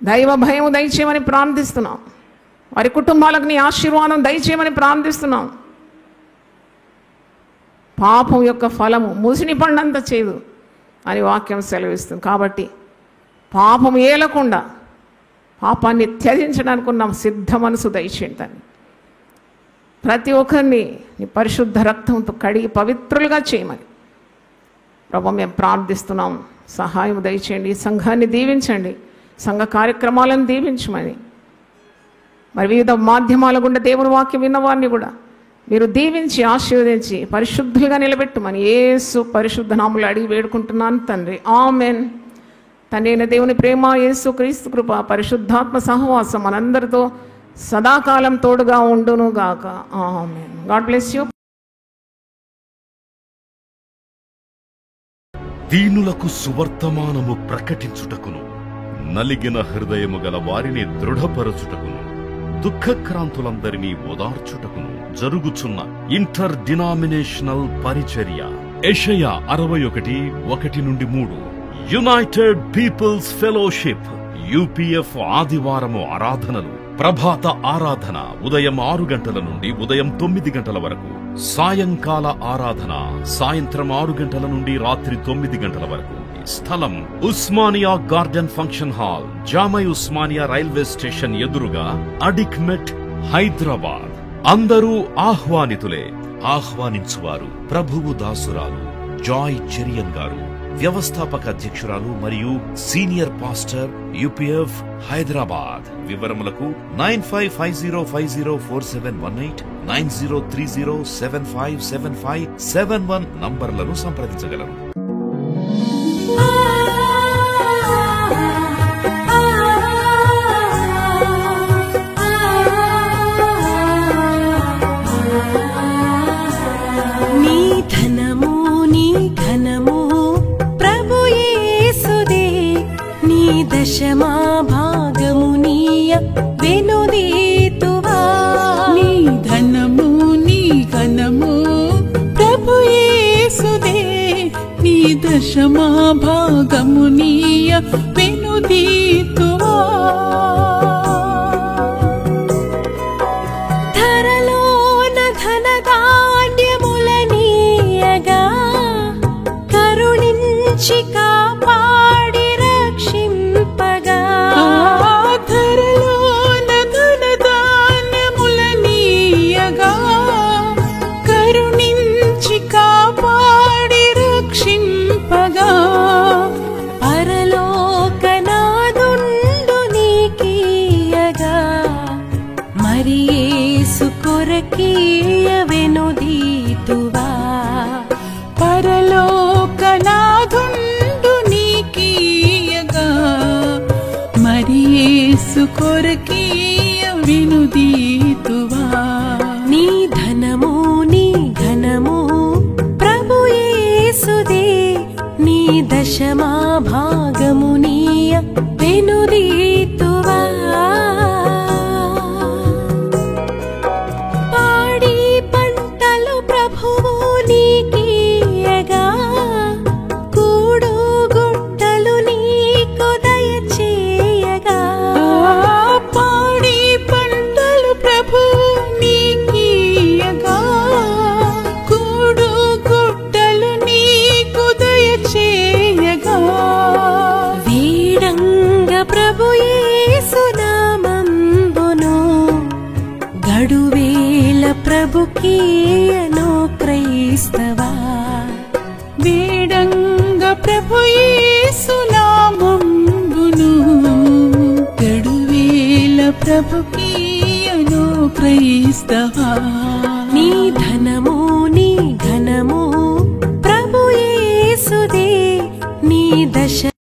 దైవ భయం దయచేయమని ప్రార్థిస్తున్నాం. వారి కుటుంబాలకు నీ ఆశీర్వాదం దయచేయమని ప్రార్థిస్తున్నాం. పాపం యొక్క ఫలము ముసిని పండంత చేదు అని వాక్యం సెలవిస్తుంది. కాబట్టి పాపం ఏలకుండా పాపాన్ని త్యజించడానికి ఉన్న సిద్ధ మనసు దయచేయండి. ప్రతి ఒక్కరిని నీ పరిశుద్ధ రక్తంతో కడిగి పవిత్రులుగా చేయమని ప్రభు మేము ప్రార్థిస్తున్నాం. సహాయం దయచేయండి. సంఘాన్ని దీవించండి, సంఘ కార్యక్రమాలను దీవించమని, మరి వివిధ మాధ్యమాల గుండా దేవుని వాక్యం విన్నవారిని కూడా మీరు దీవించి ఆశీర్వదించి పరిశుద్ధులుగా నిలబెట్టుమని యేసు పరిశుద్ధ నామములో అడిగి వేడుకుంటున్నాను తండ్రి. ఆమెన్. తండ్రి అయిన దేవుని ప్రేమ, యేసు క్రీస్తు కృప, పరిశుద్ధాత్మ సహవాసం మనందరితో సదాకాలం తోడుగా ఉండును గాక. ఆమెన్. God bless you. దీనులకు సువర్తమానము ప్రకటించుటకును, నలిగిన హృదయము గల వారిని దృఢపరచుటకును, దుఃఖక్రాంతులందరినీ ఓదార్చుటకును జరుగుచున్న ఇంటర్ డినామినేషనల్ పరిచర్య. యెషయా 61:1-3. యునైటెడ్ పీపుల్స్ ఫెలోషిప్ యూపీఎఫ్ ఆదివారము ఆరాధనలు. ప్రభాత ఆరాధన ఉదయం 6 గంటల నుండి ఉదయం 9 గంటల వరకు. సాయంకాల ఆరాధన సాయంత్రం 6 గంటల నుండి రాత్రి 9 గంటల వరకు. స్థలం Osmania garden function hall, జామై Osmania railway station ఎదురుగా, అడిక్మెట్, హైదరాబాద్. అందరూ ఆహ్వానితులే. ఆహ్వానించువారు ప్రభువు దాసురాలు జాయ్ చెరియన్ గారు, వ్యవస్థాపక అధ్యక్షురాలు మరియు సీనియర్ పాస్టర్ యూపీఎఫ్ హైదరాబాద్. వివరములకు 9550504718, 9030757571 నంబర్లను సంప్రదించగలరు. దశమా భాగమునీయ వెనుదీతువా. నీ ధనము నీ ఘనము ప్రభు యేసుదే, నీ దశమా భాగమునీయ వెనుదీతువా. ధరలోన ధనధాన్యములనీయగా కరుణించి కాపాడి రక్షింపగా. ధరలోన ధనధాన్యములనీయగా కరుణించి కాపాడి రక్షింపగా. పరలోకనాదుండు నీకీయగా మరి యేసు కొరకీయ వెనుదీతువా. పరలోకనాదుండు నీకీయగా మరి యేసు కొరకీయ వెనుదీతువా. నీ ధనము కడువేల ప్రభుకీయను క్రైస్తవా వేడంగ ప్రభు యేసు నామమును కడువేల ప్రభుకీయను క్రైస్తవా నీ ధనము నీ ఘనము